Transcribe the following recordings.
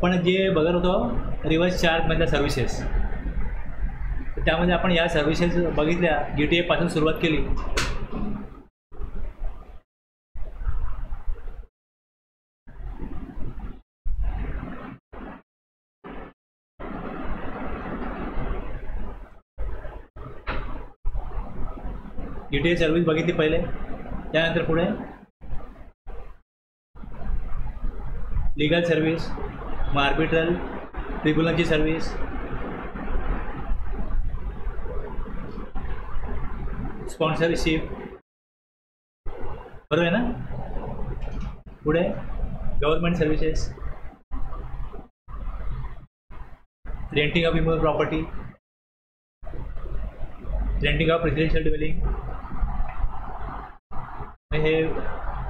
पण जे बघत होतो रिव्हर्स चार्जमधल्या सर्व्हिसेस, त्यामध्ये आपण या सर्व्हिसेस बघितल्या. GTA पासून सुरुवात केली. GTA सर्व्हिस बघितली पहिले, त्यानंतर पुढे लीगल सर्व्हिस, मग आर्बिट्रल ट्रिब्युनलची सर्व्हिस, स्पॉन्सरशिप, बरोबर आहे ना. पुढे government services, renting of immovable property, renting of residential dwelling, हे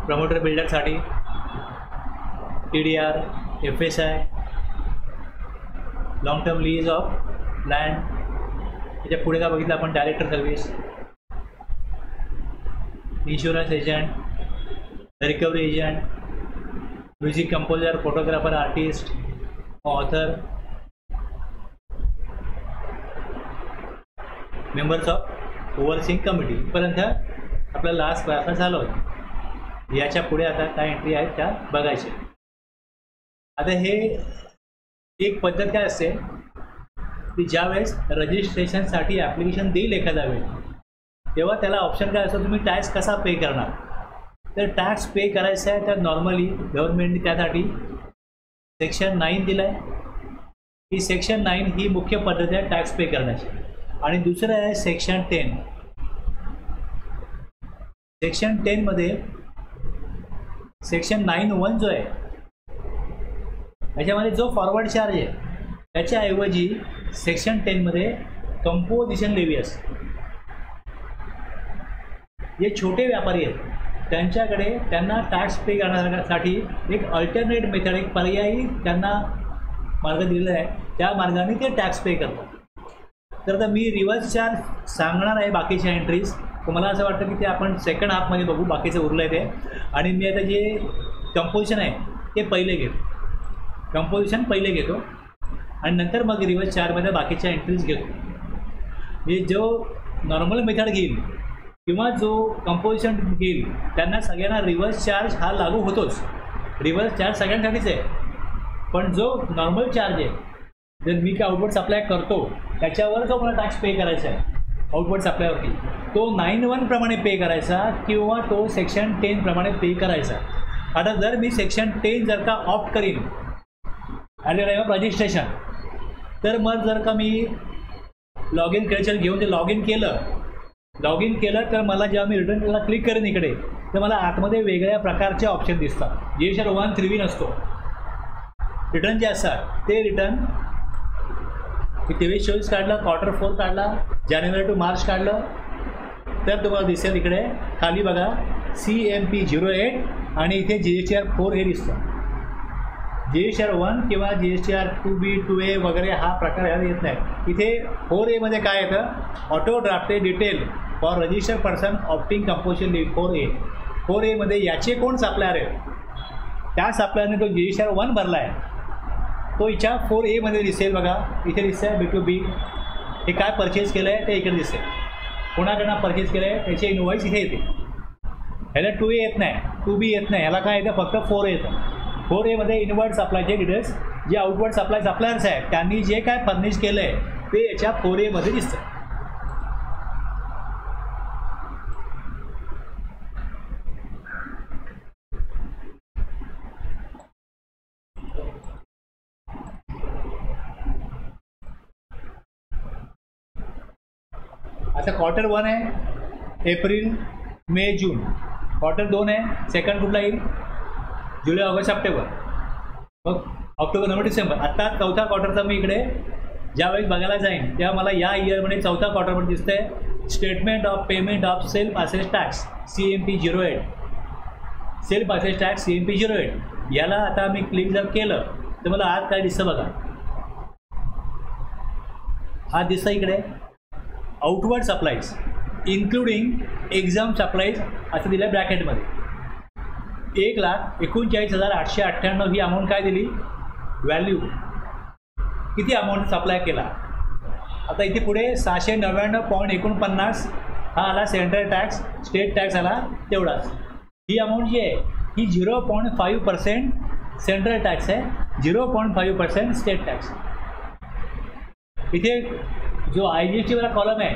प्रमोटर बिल्डरसाठी TDR, FSI, long term lease of land. त्याच्या पुढे काय बघितलं आपण, director service, insurance agent, recovery agent, music composer, photographer, artist, author, members of overseeing committee. पर्यंत आपला last क्लासला झालं होतं. याच्या पुढे आता काय एंट्री आहेत त्या बघायच्या. आता हे एक पद्धत काय असते की ज्यावेळेस रजिस्ट्रेशनसाठी ॲप्लिकेशन देईल एखादा वेळ, तेव्हा त्याला ऑप्शन काय असतो, तुम्ही टॅक्स कसा पे करणार. तर टॅक्स पे करायचा आहे तर नॉर्मली गव्हर्नमेंटने त्यासाठी सेक्शन 9 दिलं आहे. ही सेक्शन 9 ही मुख्य पद्धत आहे टॅक्स पे करण्याची. आणि दुसरं आहे सेक्शन 10. सेक्शन 10मध्ये सेक्शन 9(1) जो आहे त्याच्यामध्ये जो फॉरवर्ड चार्ज आहे त्याच्याऐवजी सेक्शन 10मध्ये कंपोजिशन लेवी असते. जे छोटे व्यापारी आहेत त्यांना टॅक्स पे करण्यासाठी एक अल्टरनेट मेथड, एक पर्यायी त्यांना मार्ग दिलेला आहे. त्या मार्गाने ते टॅक्स पे करतात. तर मी रिव्हर्स चार्ज सांगणार आहे बाकीच्या एंट्रीज. तर मला असं वाटतं की ते आपण सेकंड हाफमध्ये बघू, बाकीचं उरलं आहे ते. आणि मी आता जे कंपोजिशन आहे ते पहिले घेतो, कंपोजिशन पहिले घेतो आणि नंतर मग रिव्हर्स चार्जमध्ये बाकीच्या एंट्रीज घेतो. म्हणजे जो नॉर्मल मेथड घेईल किंवा जो कंपोजिशन घेईल त्यांना सगळ्यांना रिव्हर्स चार्ज हा लागू होतोच. रिव्हर्स चार्ज सगळ्यांसाठीच आहे. पण जो नॉर्मल चार्ज आहे, जर मी काय आउटवर्ड सप्लाय करतो त्याच्यावर जो मला टॅक्स पे करायचा आहे आउटवर्ड सप्लायवरती, तो 9(1) प्रमाणे पे करायचा किंवा तो सेक्शन 10 प्रमाणे पे करायचा. आता जर मी सेक्शन 10 जर का ऑप्ट करीन at the time of registration, तर मग जर का मी लॉग इन क्रेडेन्शियल घेऊन ते लॉग इन केलं तर मला जेव्हा मी रिटर्नला क्लिक करेन इकडे, तर मला आतमध्ये वेगळ्या प्रकारचे ऑप्शन दिसतात. GSR 1 3 नसतो. रिटर्न जे असतात ते रिटर्न 23-24 काढलं, Q4 काढला, जानेवारी टू मार्च काढलं, तर तुम्हाला दिसेल इकडे खाली बघा CMP 08 आणि इथे GSR 4 हे दिसतं. GSR 1 किंवा GSR 2B 2A वगैरे हा प्रकार याला येत नाही. इथे 4A मध्ये काय येतं, auto drafted detail for registered person opting composition leave 4A. 4A मध्ये याचे कोण सप्लायर आहेत त्या सप्लायरने तो GSR 1 भरला आहे तो इच्छा 4A मध्ये दिसेल. बघा इथे दिसतं आहे B2B, हे काय परचेस केलं आहे ते इकडे दिसेल. कोणाकडनं परचेस केलं आहे त्याचे इनवॉइस इथे येते. ह्याला 2A येत नाही, 2B येत नाही, ह्याला काय येतं फक्त 4A येतं. 4A मध्ये इनवर्ड सप्लायचे डिटेल्स जे आउटवर्ड सप्लायर्स आहेत त्यांनी जे काय फर्निश केलं आहे ते याच्या 4A मध्ये दिसतं. आता Q1 आहे एप्रिल मे जून, Q2 आहे सेकंड कुठला येईल जुलै ऑगस्ट सप्टेंबर, मग ऑक्टोबर नोव्हेंबर डिसेंबर. आता चौथा क्वार्टरचा मी इकडे ज्यावेळेस बघायला जाईन तेव्हा मला या इयरमध्ये चौथा क्वार्टरमध्ये दिसतंय statement of payment of self assess tax CMP 08. Self assess tax CMP 08 याला आता मी क्लिक जर केलं तर मला आज काय दिसतं बघा, हा दिसतं इकडे outward supplies including exam supplies असं दिलं ब्रॅकेटमध्ये. 1,39,898 ही अमाऊंट काय दिली व्हॅल्यू किती अमाऊंट सप्लाय केला. आता इथे पुढे 699.49 हा आला सेंट्रल टॅक्स, स्टेट टॅक्स आला तेवढाच. ही अमाऊंट जी आहे ही 0.5% सेंट्रल टॅक्स आहे, 0.5% स्टेट टॅक्स. इथे जो IGST वाला कॉलम आहे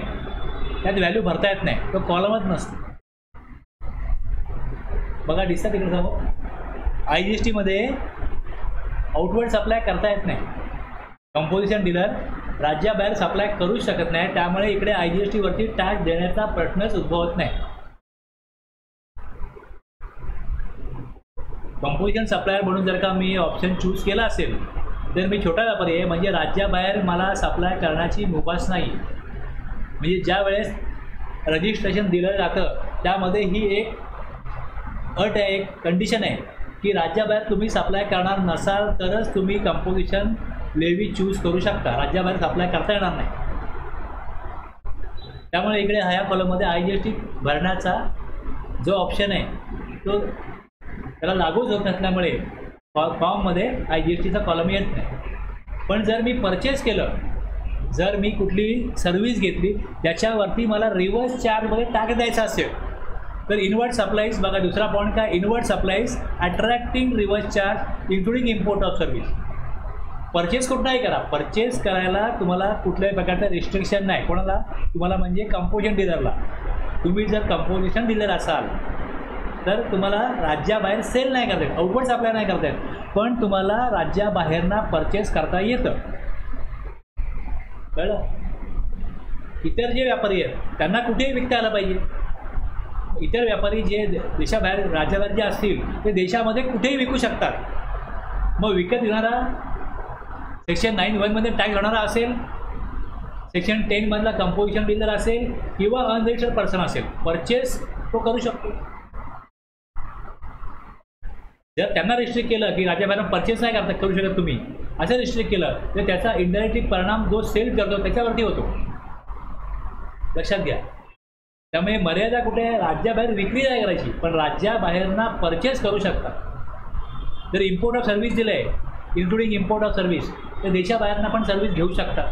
त्यात व्हॅल्यू भरता येत नाही, तो कॉलमच नसतो. बघा दिसतं तिकडे समोर. IGST मध्ये आउटवर्ड सप्लाय करता येत नाही. कंपोजिशन डीलर राज्याबाहेर सप्लाय करूच शकत नाही, त्यामुळे इकडे IGST वरती टॅक्स देण्याचा प्रश्नच उद्भवत नाही. कंपोजिशन सप्लायर म्हणून जर का मी ऑप्शन चूज केला असेल तर मी छोटा व्यापारी आहे, म्हणजे राज्याबाहेर मला सप्लाय करण्याची मुभास नाही. म्हणजे ज्या वेळेस रजिस्ट्रेशन दिलं जातं त्यामध्ये ही एक अट आहे, एक कंडिशन आहे की राज्याबाहेर तुम्ही सप्लाय करणार नसाल तरच तुम्ही कंपोजिशन लेवी चूज करू शकता, राज्याबाहेर सप्लाय करता येणार नाही. त्यामुळे इकडे ह्या कॉलममध्ये IGST भरण्याचा जो ऑप्शन आहे तो त्याला लागूच होत नसल्यामुळे फॉर्ममध्ये IGSTचा कॉलम येत नाही. पण जर मी परचेस केलं, जर मी कुठली सर्व्हिस घेतली त्याच्यावरती मला रिव्हर्स चार्जमध्ये टॅक्स द्यायचा असेल तर इनवर्ड सप्लाईज, बघा दुसरा पॉईंट काय, inward supplies attracting reverse charge including import of service. Purchase कुठलाही करा, परचेस करायला तुम्हाला कुठल्याही प्रकारचं रिस्ट्रिक्शन नाही. कोणाला? तुम्हाला म्हणजे कंपोजिशन डीलरला. तुम्ही जर कंपोजिशन डीलर असाल तर तुम्हाला राज्याबाहेर सेल नाही करता येत, आउटवर्ड सप्लाय नाही करता येत, पण तुम्हाला राज्याबाहेरना परचेस करता येतं. कळलं? इतर जे व्यापारी आहेत त्यांना कुठेही विकता आलं पाहिजे. इतर व्यापारी जे देशाबाहेर राज्याबाहेर जे असतील ते देशामध्ये कुठेही विकू शकतात. मग विकत घेणारा सेक्शन 9(1) टॅक्स होणारा असेल, सेक्शन 10 कंपोजिशन डीलर असेल किंवा अनरजिस्टर्ड पर्सन असेल, परचेस तो करू शकतो. जर त्यांना रिस्ट्रिक्ट केलं की राज्याबाहेर परचेस नाही करता करू शकत तुम्ही, असं रिस्ट्रिक्ट केलं तर त्याचा इनडायरेक्टली परिणाम जो सेल करतो त्याच्यावरती होतो. लक्षात घ्या. त्यामुळे मर्यादा कुठे आहे? राज्याबाहेर विक्री नाही करायची, पण राज्याबाहेरना परचेस करू शकता. जर इम्पोर्ट ऑफ सर्व्हिस दिलं आहे इन्क्लुडिंग इम्पोर्ट ऑफ सर्व्हिस तर देशाबाहेरना पण सर्व्हिस घेऊ शकता.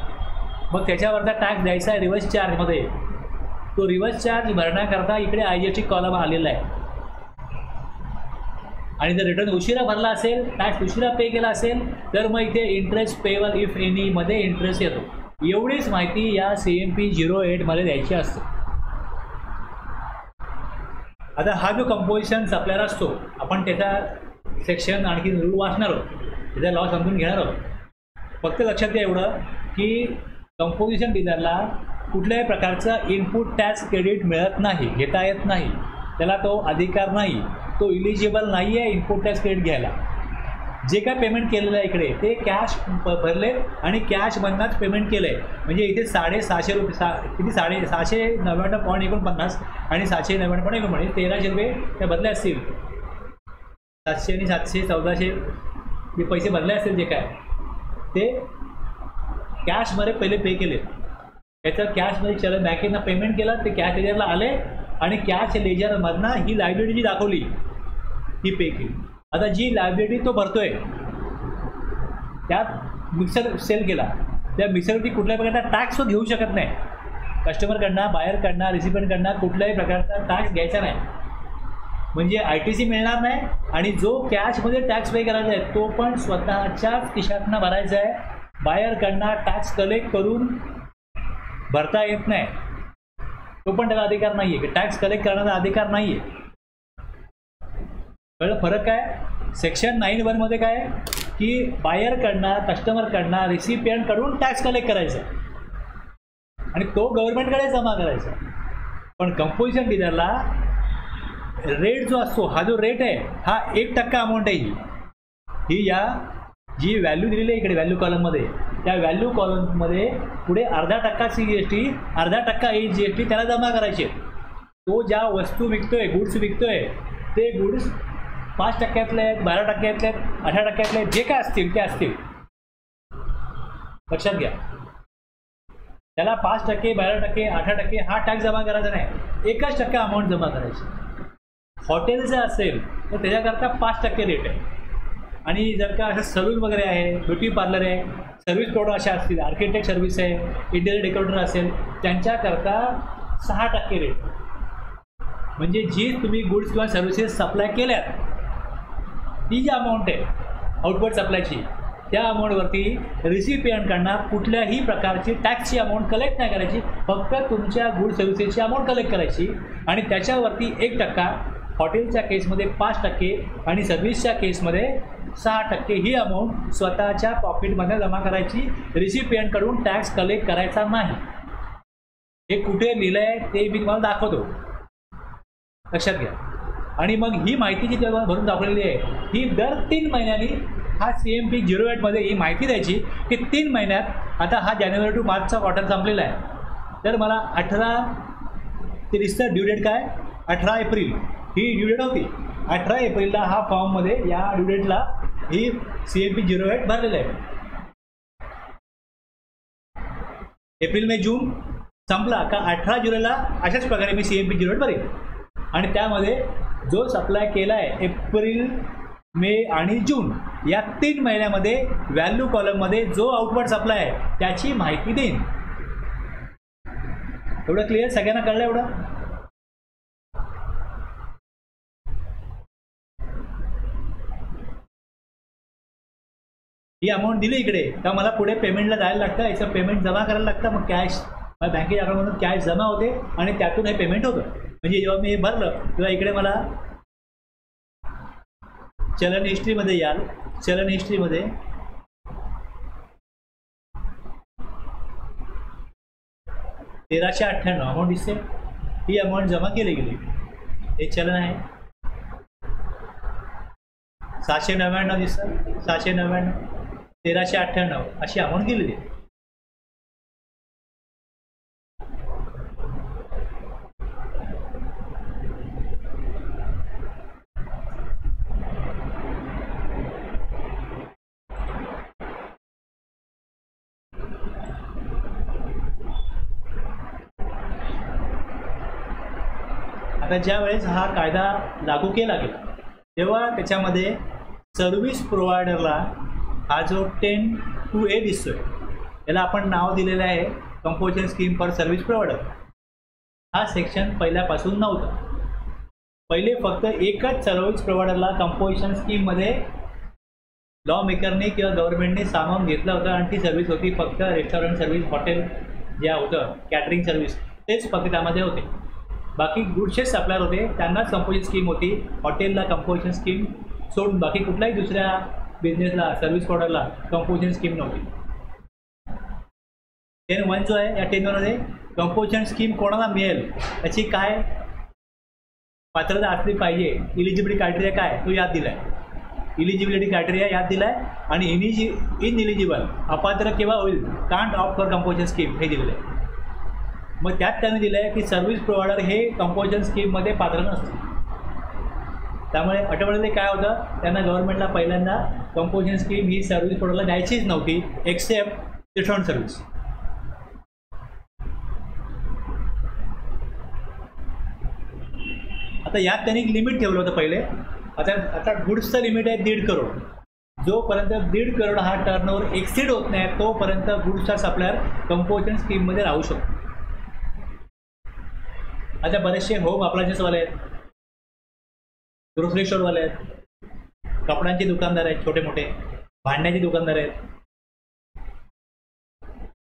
मग त्याच्यावरचा टॅक्स द्यायचा आहे रिव्हर्स चार्जमध्ये. तो रिव्हर्स चार्ज भरण्याकरता इकडे IGST कॉलम आलेला आहे. आणि जर रिटर्न उशिरा भरला असेल, टॅक्स उशिरा पे केला असेल तर मग इथे इंटरेस्ट पेबल इफ एनी मध्ये इंटरेस्ट येतो. एवढीच माहिती या CMP 08 मध्ये द्यायची असते. आता हा जो कंपोजिशन सप्लायर असतो आपण त्याचा सेक्शन आणखी रूल वाचणार आहोत, त्याचा लॉ समजून घेणार आहोत. फक्त लक्षात घ्या एवढं की कंपोजिशन डीलरला कुठल्याही प्रकारचं इनपुट टॅक्स क्रेडिट मिळत नाही, घेता येत नाही, त्याला तो अधिकार नाही, तो इलिजिबल नाही आहे इनपुट टॅक्स क्रेडिट घ्यायला. जे काय पेमेंट केलेलं आहे इकडे ते कॅश भरले आणि कॅशमधनंच पेमेंट केलं आहे. म्हणजे इथे 650 रुपये किती 699.49 आणि 799.49 म्हणजे 1300 रुपये त्या बदले असतील. 700 आणि 700 1400 जे पैसे बदले असतील जे काय ते कॅशमध्ये पहिले पे केले. त्याचं कॅशमध्ये चलन बँकेनं पेमेंट केलं, ते कॅश लेजरला आले आणि कॅश लेजरमधनं ही लायबिलिटी जी दाखवली ही पे केली. आता जी लायबिलिटी तो भरतोय त्यात मिक्सर सेल केला, त्या मिक्सरवरती कुठल्याही प्रकारचा टॅक्स तो घेऊ शकत नाही. कस्टमरकडनं, बायरकडनं, रिसिपेंटकडनं कुठल्याही प्रकारचा टॅक्स घ्यायचा नाही. म्हणजे ITC मिळणार नाही आणि जो कॅशमध्ये टॅक्स पे करायचा आहे तो पण स्वतःच्याच खिशातनं भरायचा आहे. बायरकडनं टॅक्स कलेक्ट करून भरता येत नाही, तो पण त्याला अधिकार नाही आहे की टॅक्स कलेक्ट करण्याचा अधिकार नाही आहे. कळलं फरक काय? सेक्शन 9(1) मध्ये काय की बायरकडनं, कस्टमरकडनं, रिसिपियंटकडून टॅक्स कलेक्ट करायचा आणि तो गव्हर्नमेंटकडे जमा करायचा. पण कंपोजिशन डीलरला रेट जो असतो, हा जो रेट आहे हा 1% अमाऊंट आहे. ही या जी व्हॅल्यू दिलेली आहे इकडे व्हॅल्यू कॉलममध्ये, त्या व्हॅल्यू कॉलममध्ये पुढे 0.5% CGST, 0.5% GST त्याला जमा करायचे. तो ज्या वस्तू विकतोय, गुड्स विकतोय, ते गुड्स 5%तले आहेत, 12%तले आहेत, 18%तले आहेत, जे काय असतील ते असतील. लक्षात घ्या. त्याला 5%, 12%, 18% हा टॅक्स जमा करायचा नाही, 1% अमाऊंट जमा करायची. हॉटेलचं असेल तर त्याच्याकरता 5% रेट आहे आणि जर का असं सलून वगैरे आहे, ब्युटी पार्लर आहे, सर्व्हिस प्रोडक्ट अशा असतील, आर्किटेक्ट सर्व्हिस आहे, इंटेरियर डेकोरेटर असेल, त्यांच्याकरता 6% रेट. म्हणजे जी तुम्ही गुड्स किंवा सर्व्हिसेस सप्लाय केल्यात ती जी अमाऊंट आहे आउटवर्ड सप्लायची, त्या अमाऊंटवरती रिसिपियंटकडनं कुठल्याही प्रकारची टॅक्सची अमाऊंट कलेक्ट नाही करायची. फक्त तुमच्या गुड सर्व्हिसेसची अमाऊंट कलेक्ट करायची आणि त्याच्यावरती 1%, हॉटेलच्या केसमध्ये 5% आणि सर्व्हिसच्या केसमध्ये 6% ही अमाऊंट स्वतःच्या पॉकेटमध्ये जमा करायची. रिसिपियंटकडून टॅक्स कलेक्ट करायचा नाही. हे कुठे लिहिलं आहे ते मी तुम्हाला दाखवतो, लक्षात घ्या. आणि मग ही माहिती जी तेव्हा भरून दाखवलेली आहे ही दर 3 महिन्यांनी हा CMP 08मध्ये ही माहिती द्यायची की 3 महिन्यात, आता हा जानेवारी टू मार्चचा क्वार्टर संपलेला आहे, तर मला 18 ड्यू डेट काय, 18 एप्रिल ही ड्यू डेट होती. 18 एप्रिलला हा फॉर्ममध्ये या ड्यू डेटला ही CMP 08 भरलेलं आहे. एप्रिल मे जून संपला का 18 जुलैला अशाच प्रकारे मी CMP 08 भरेल. आणि त्यामध्ये जो सप्लाय केला आहे एप्रिल, मे आणि जून या 3 महिन्यामध्ये व्हॅल्यू कॉलममध्ये जो आउटवर्ड सप्लाय आहे त्याची माहिती देईन. एवढं क्लिअर, सगळ्यांना कळलं एवढं? ही अमाऊंट दिली इकडे तर मला पुढे पेमेंटला जायला लागतं, याचं पेमेंट जमा करायला लागतं. मग कॅश बँकेच्या अकाउंटमधून कॅश जमा होते आणि त्यातून हे पेमेंट होतं. म्हणजे जेव्हा मी हे भरलं तेव्हा इकडे मला चलन हिस्ट्रीमध्ये याल, चलन हिस्ट्रीमध्ये $1398 अमाऊंट दिसते. ही अमाऊंट जमा केली गेली. हे चलन आहे 699 दिसतं, 699, 1398 अशी अमाऊंट गेलेली आहे. आता ज्या वेळेस हा कायदा लागू केला गेला तेव्हा त्याच्यामध्ये सर्व्हिस प्रोव्हायडरला हा जो 10(2)A दिसतोय, याला आपण नाव दिलेलं आहे composition scheme for service provider. हा सेक्शन पहिल्यापासून नव्हता. पहिले फक्त एकच सर्व्हिस प्रोव्हायडरला कंपोजिशन स्कीममध्ये लॉ मेकरने किंवा गव्हर्नमेंटने सामावून घेतलं होतं आणि ती सर्व्हिस होती फक्त रेस्टॉरंट सर्व्हिस, हॉटेल ज्या होतं, कॅटरिंग सर्व्हिस, तेच फक्त त्यामध्ये होते. बाकी गुडशेच सप्लायर होते त्यांनाच कंपोजिशन स्कीम होती. हॉटेलला कंपोजिशन स्कीम सोडून बाकी कुठल्याही दुसऱ्या बिझनेसला, सर्व्हिस प्रोव्हायडरला कंपोजिशन स्कीम नव्हती. 10(1) जो आहे, या 10(1) कंपोजिशन स्कीम कोणाला मिळेल याची काय पात्रता असली पाहिजे, इलिजिबिलिटी क्रायटेरिया काय तो याद दिला आहे. इलिजिबिलिटी क्रायटेरिया याद दिला आहे आणि इनइलिजिबल, अपात्र केव्हा होईल, can't opt for composition scheme हे दिलेलं आहे. मग त्यात त्याने दिलं आहे की सर्व्हिस प्रोव्हायडर हे कंपोजिशन स्कीममध्ये पात्र नसतं. त्यामुळे ऑटोमॅटिकली काय होतं, त्यांना गव्हर्नमेंटला पहिल्यांदा कंपोजिशन स्कीम ही सर्व्हिस प्रोव्हायडरला द्यायचीच नव्हती एक्सेप्ट रेस्टॉरंट सर्व्हिस. आता यात त्यांनी लिमिट ठेवलं होतं पहिले. आता गुड्सचं लिमिट आहे 1.5 करोड. जोपर्यंत 1.5 करोड हा टर्नओव्हर एक्सीड होत नाही तोपर्यंत गुड्सचा सप्लायर कंपोजिशन स्कीममध्ये राहू शकतो. आता बरेचसे होम अप्लायन्सेसवाले आहेत, ग्रोसरी स्टोअरवाले आहेत, कपड्यांचे दुकानदार आहेत, छोटे मोठे भांड्याचे दुकानदार आहेत,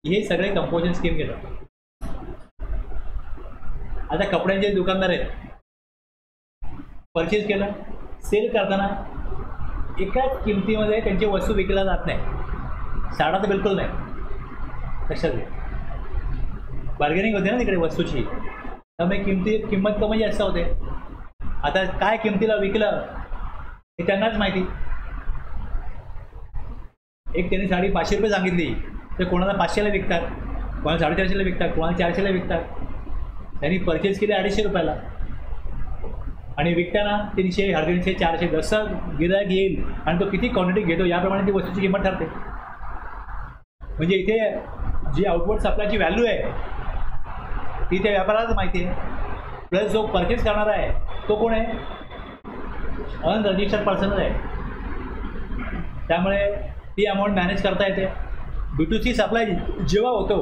हे सगळे कंपोजिशन स्कीम घेतात. आता कपड्यांचे दुकानदार आहेत, परचेज केलं, सेल करताना एकाच किमतीमध्ये त्यांची वस्तू विकल्या जात नाही. साडा तर बिलकुल नाही, लक्षात घ्या. बार्गेनिंग होते ना तिकडे वस्तूची, त्यामुळे किंमत कमी जास्त होते. आता काय किमतीला विकलं हे त्यांनाच माहिती. एक त्यांनी साडी 500 रुपये सांगितली तर कोणाला 500ला विकतात, कोणाला 450ला विकतात, कोणाला 400ला विकतात. त्यांनी परचेस केले 250 रुपयाला आणि विकताना 300, 350, 400 जसं गिरायक येईल आणि तो किती क्वांटिटी घेतो याप्रमाणे ती वस्तूची किंमत ठरते. म्हणजे इथे जी आउटवर्ड सप्लायची व्हॅल्यू आहे ती त्या व्यापारालाच माहिती आहे. प्लस जो परचेस करणारा आहे तो कोण आहे, अनरजिस्टर्ड पर्सनच आहे. त्यामुळे ती अमाऊंट मॅनेज करता येते. B2C सप्लाय जेव्हा होतो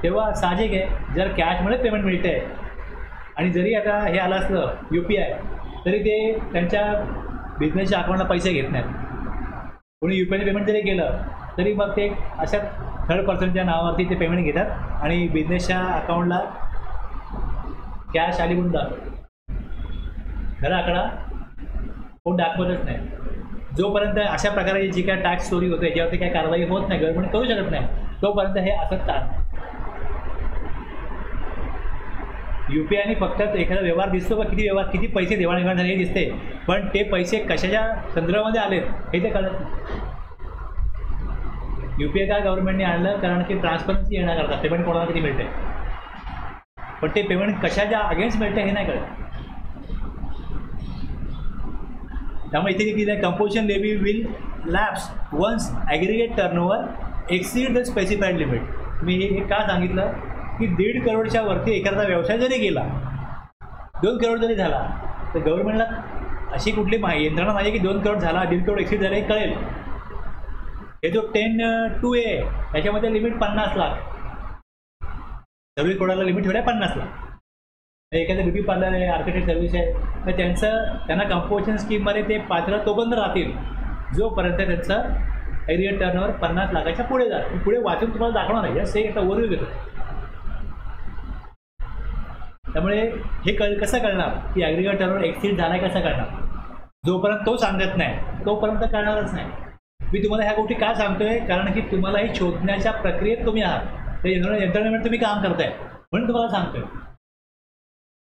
तेव्हा साहजिक आहे, जर कॅशमध्ये पेमेंट मिळते आणि जरी आता हे आलं असलं UPI तरी ते त्यांच्या बिझनेसच्या अकाउंटला पैसे घेत नाहीत. कोणी UPIने पेमेंट जरी केलं तरी मग ते अशा थर्ड पर्सनच्या नावावरती ते पेमेंट घेतात आणि बिझनेसच्या अकाउंटला कॅश आली म्हणून दाखवतो. खरा आकडा कोण दाखवतच नाही. जोपर्यंत अशा प्रकारे जी काय टॅक्स चोरी होते याच्यावरती काही कारवाई होत नाही, गव्हर्नमेंट करू शकत नाही, तोपर्यंत हे असंच चालतं. UPIने फक्त एखादा व्यवहार दिसतो का किती पैसे देवाणघेवाण झाले हे दिसते, पण ते पैसे कशाच्या संदर्भामध्ये आलेत हे ते कळत नाही. UPI का गव्हर्नमेंटने आणलं कारण की ट्रान्सपरन्सी येण्याकरता पेमेंट कोणाला किती मिळते, पण ते पेमेंट कशाच्या अगेन्स्ट मिळते हे नाही कळत. त्यामुळे इथे किती आहे, composition levy will lapse once aggregate turnover exceed the specified limit. मी हे का सांगितलं की 1.5 करोडच्या वरती एखादा व्यवसाय जरी गेला, 2 करोड जरी झाला, तर गव्हर्नमेंटला अशी कुठली यंत्रणा नाही की 2 करोड झाला 1.5 करोड एक्सीड झाला हे कळेल. हे जो 10(2) आहे त्याच्यामध्ये लिमिट 50 लाख, 26 करोडाला लिमिट ठेवलं आहे 50 लाख. एखादं ब्युटी पार्लर आहे, आर्किटेक्ट सर्व्हिस आहे, तर त्यांना कंपोजिशन स्कीममध्ये ते पात्र तोपर्यंत राहतील जोपर्यंत त्यांचं ॲग्रिगेट टर्नओव्हर 50 लाखाच्या पुढे जातं. पुढे वाचून तुम्हाला दाखवणार नाही, जस्ट एक ओव्हरव्ह्यू घेतो. त्यामुळे हे कसं कळणार की ॲग्रिगेट टर्नओव्हर एक्सीड झाला आहे, कसं कळणार? जोपर्यंत तो सांगत नाही तोपर्यंत कळणारच नाही. मी तुम्हाला ह्या गोष्टी का सांगतोय, कारण की तुम्हाला ही शोधण्याच्या प्रक्रियेत तुम्ही आहात, त्या यंत्रणेमध्ये तुम्ही काम करताय म्हणून तुम्हाला सांगतोय.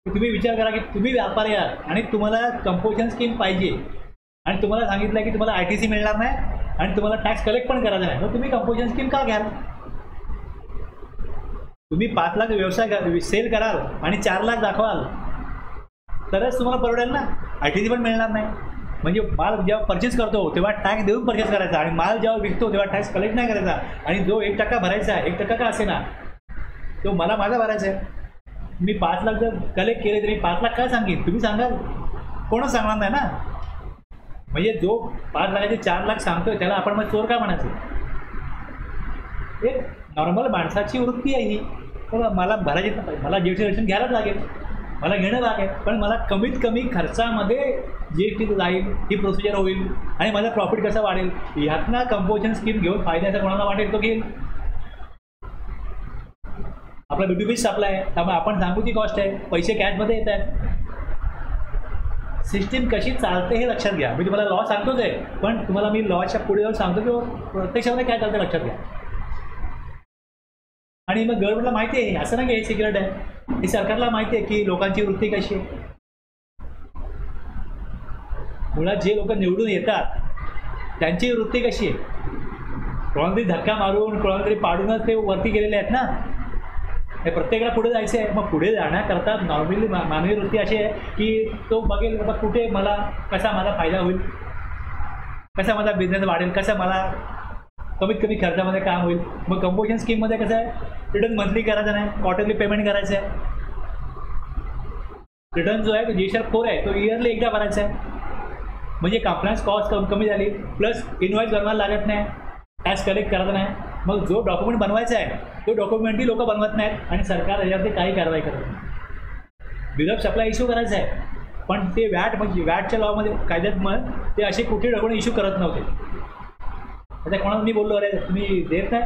तुम्ही विचार करा की तुम्ही व्यापारी आहात आणि तुम्हाला कंपोजिशन स्कीम पाहिजे आणि तुम्हाला सांगितलं की तुम्हाला ITC मिळणार नाही आणि तुम्हाला टॅक्स कलेक्ट पण करायचा नाही, मग तुम्ही कंपोजिशन स्कीम का घ्याल? तुम्ही 5 लाख व्यवसाय सेल कराल आणि 4 लाख दाखवाल तरच तुम्हाला परवडेल ना. ITC पण मिळणार नाही. म्हणजे माल जेव्हा परचेस करतो तेव्हा टॅक्स देऊन परचेस करायचा आणि माल जेव्हा विकतो तेव्हा टॅक्स कलेक्ट नाही करायचा, आणि जो 1% भरायचा आहे, 1% का असे ना, तो मला माझा भरायचा आहे. मी 5 लाख जर कलेक्ट केले तरी 5 लाख काय सांगेन? तुम्ही सांगाल, कोणच सांगणार नाही ना. म्हणजे जो 5 लाखाचे 4 लाख सांगतोय त्याला आपण मग चोर का म्हणायचं? एक नॉर्मल माणसाची वृत्ती आहे ही. मला भरायची, मला GST घ्यायलाच लागेल, मला घेणं लागेल, पण मला कमीत कमी खर्चामध्ये GST जाईल, ही प्रोसिजर होईल आणि माझा प्रॉफिट कसा वाढेल, ह्यातनं कंपोजिशन स्कीम घेऊन फायद्याचा कोणाला वाटेल तो घेईल. आपला B2B सप्लाय आहे, त्यामुळे आपण सांगू ती कॉस्ट आहे, पैसे कॅशमध्ये येत आहेत. सिस्टीम कशी चालते हे लक्षात घ्या. मी तुम्हाला लॉ सांगतोच आहे, पण तुम्हाला मी लॉच्या पुढे जाऊन सांगतो की प्रत्यक्षामध्ये काय चालतं लक्षात घ्या. आणि मग गव्हर्नमेंटला माहिती आहे, असं नाही की हे सिक्रेट आहे, हे सरकारला माहिती आहे की लोकांची वृत्ती कशी आहे. मुळात जे लोक निवडून येतात त्यांची वृत्ती कशी आहे, कोणाला तरी धक्का मारून कोणाला तरी पाडूनच ते वरती गेलेले आहेत ना. हे प्रत्येकाला पुढे जायचं आहे. मग पुढे जाण्याकरता नॉर्मली मानवी वृत्ती अशी आहे की तो बघेल बाबा कुठे कसा माझा फायदा होईल, कसा माझा बिझनेस वाढेल, कसा मला कमीत कमी खर्चामध्ये काम होईल. मग कंपोजिशन स्कीममध्ये कसं आहे, रिटर्न मंथली करायचं नाही, क्वार्टरली पेमेंट करायचं आहे. रिटर्न जो आहे तो GST-4 आहे, तो इयरली एकदा भरायचा आहे. म्हणजे कंप्लायन्स कॉस्ट कमी झाली, प्लस इनवॉइस बनवायला लागत नाही, टॅक्स कलेक्ट करायचं नाही. मग जो डॉक्युमेंट बनवायचा आहे तो डॉक्युमेंटही लोक बनवत नाहीत आणि सरकार याच्यावरती काही कारवाई करत नाही. बिल ऑफ सप्लाय इश्यू करायचं आहे, पण ते म्हणजे वॅटच्या लॉमध्ये कायद्यात मग ते असे कुठे डॉक्युमेंट इश्यू करत नव्हते. आता कोणाला मी बोललो, अरे तुम्ही देत नाही,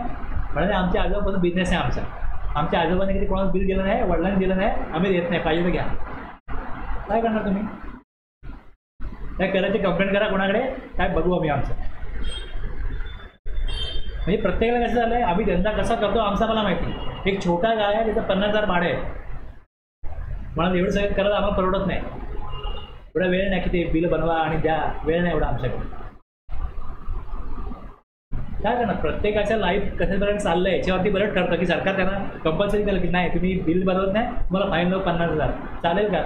म्हणजे आमच्या आजोबापासून बिझनेस आहे आमचा, आमच्या आजोबाने कधी कोणाला बिल दिलं नाही, वडिलांनी दिलं नाही, आम्ही देत नाही, पाहिजे तर घ्या. काय करणार तुम्ही? काय करायचे, कंप्लेंट करा कोणाकडे, काय बघू आम्ही आमचं. म्हणजे प्रत्येकाला कसं झालं आहे, आम्ही धंदा कसा करतो आमचा मला माहिती. एक छोटा गाय आहे त्याचं 50,000 भाडं आहे, मला एवढं सगळं करायला आम्हाला परवडत नाही. एवढा वेळ नाही की ते बिल बनवा आणि द्या, वेळ नाही एवढा आमच्याकडे. काय करणार, प्रत्येकाच्या लाईफ कशापर्यंत चाललं आहे याच्यावरती बरंच ठरतं की सरकार त्यांना कंपल्सरी केलं की नाही तुम्ही बिल बनवत नाही, तुम्हाला फाईन लावू 50,000, चालेल का?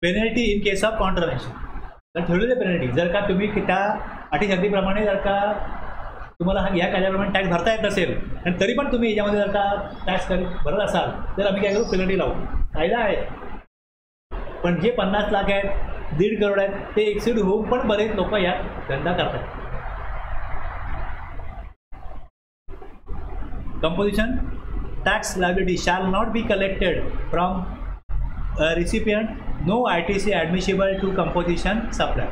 पेनल्टी इन केस ऑफ कॉन्ट्राव्हेन्शन, तर ठेवलेले पेनल्टी. जर का तुम्ही त्या अटीशर्तीप्रमाणे जर का तुम्हाला या कायद्याप्रमाणे टॅक्स भरता येत असेल आणि तरी पण तुम्ही याच्यामध्ये जर का टॅक्स भरत असाल तर आम्ही काय करू, पेनल्टी लावू. कायदा आहे. पण जे 50 लाख आहेत, 1.5 करोड आहेत, ते एक्सिड होऊन पण बरेच लोक यात धंदा करतात. Composition tax liability shall not be collected from recipient, no ITC admissible to composition supply.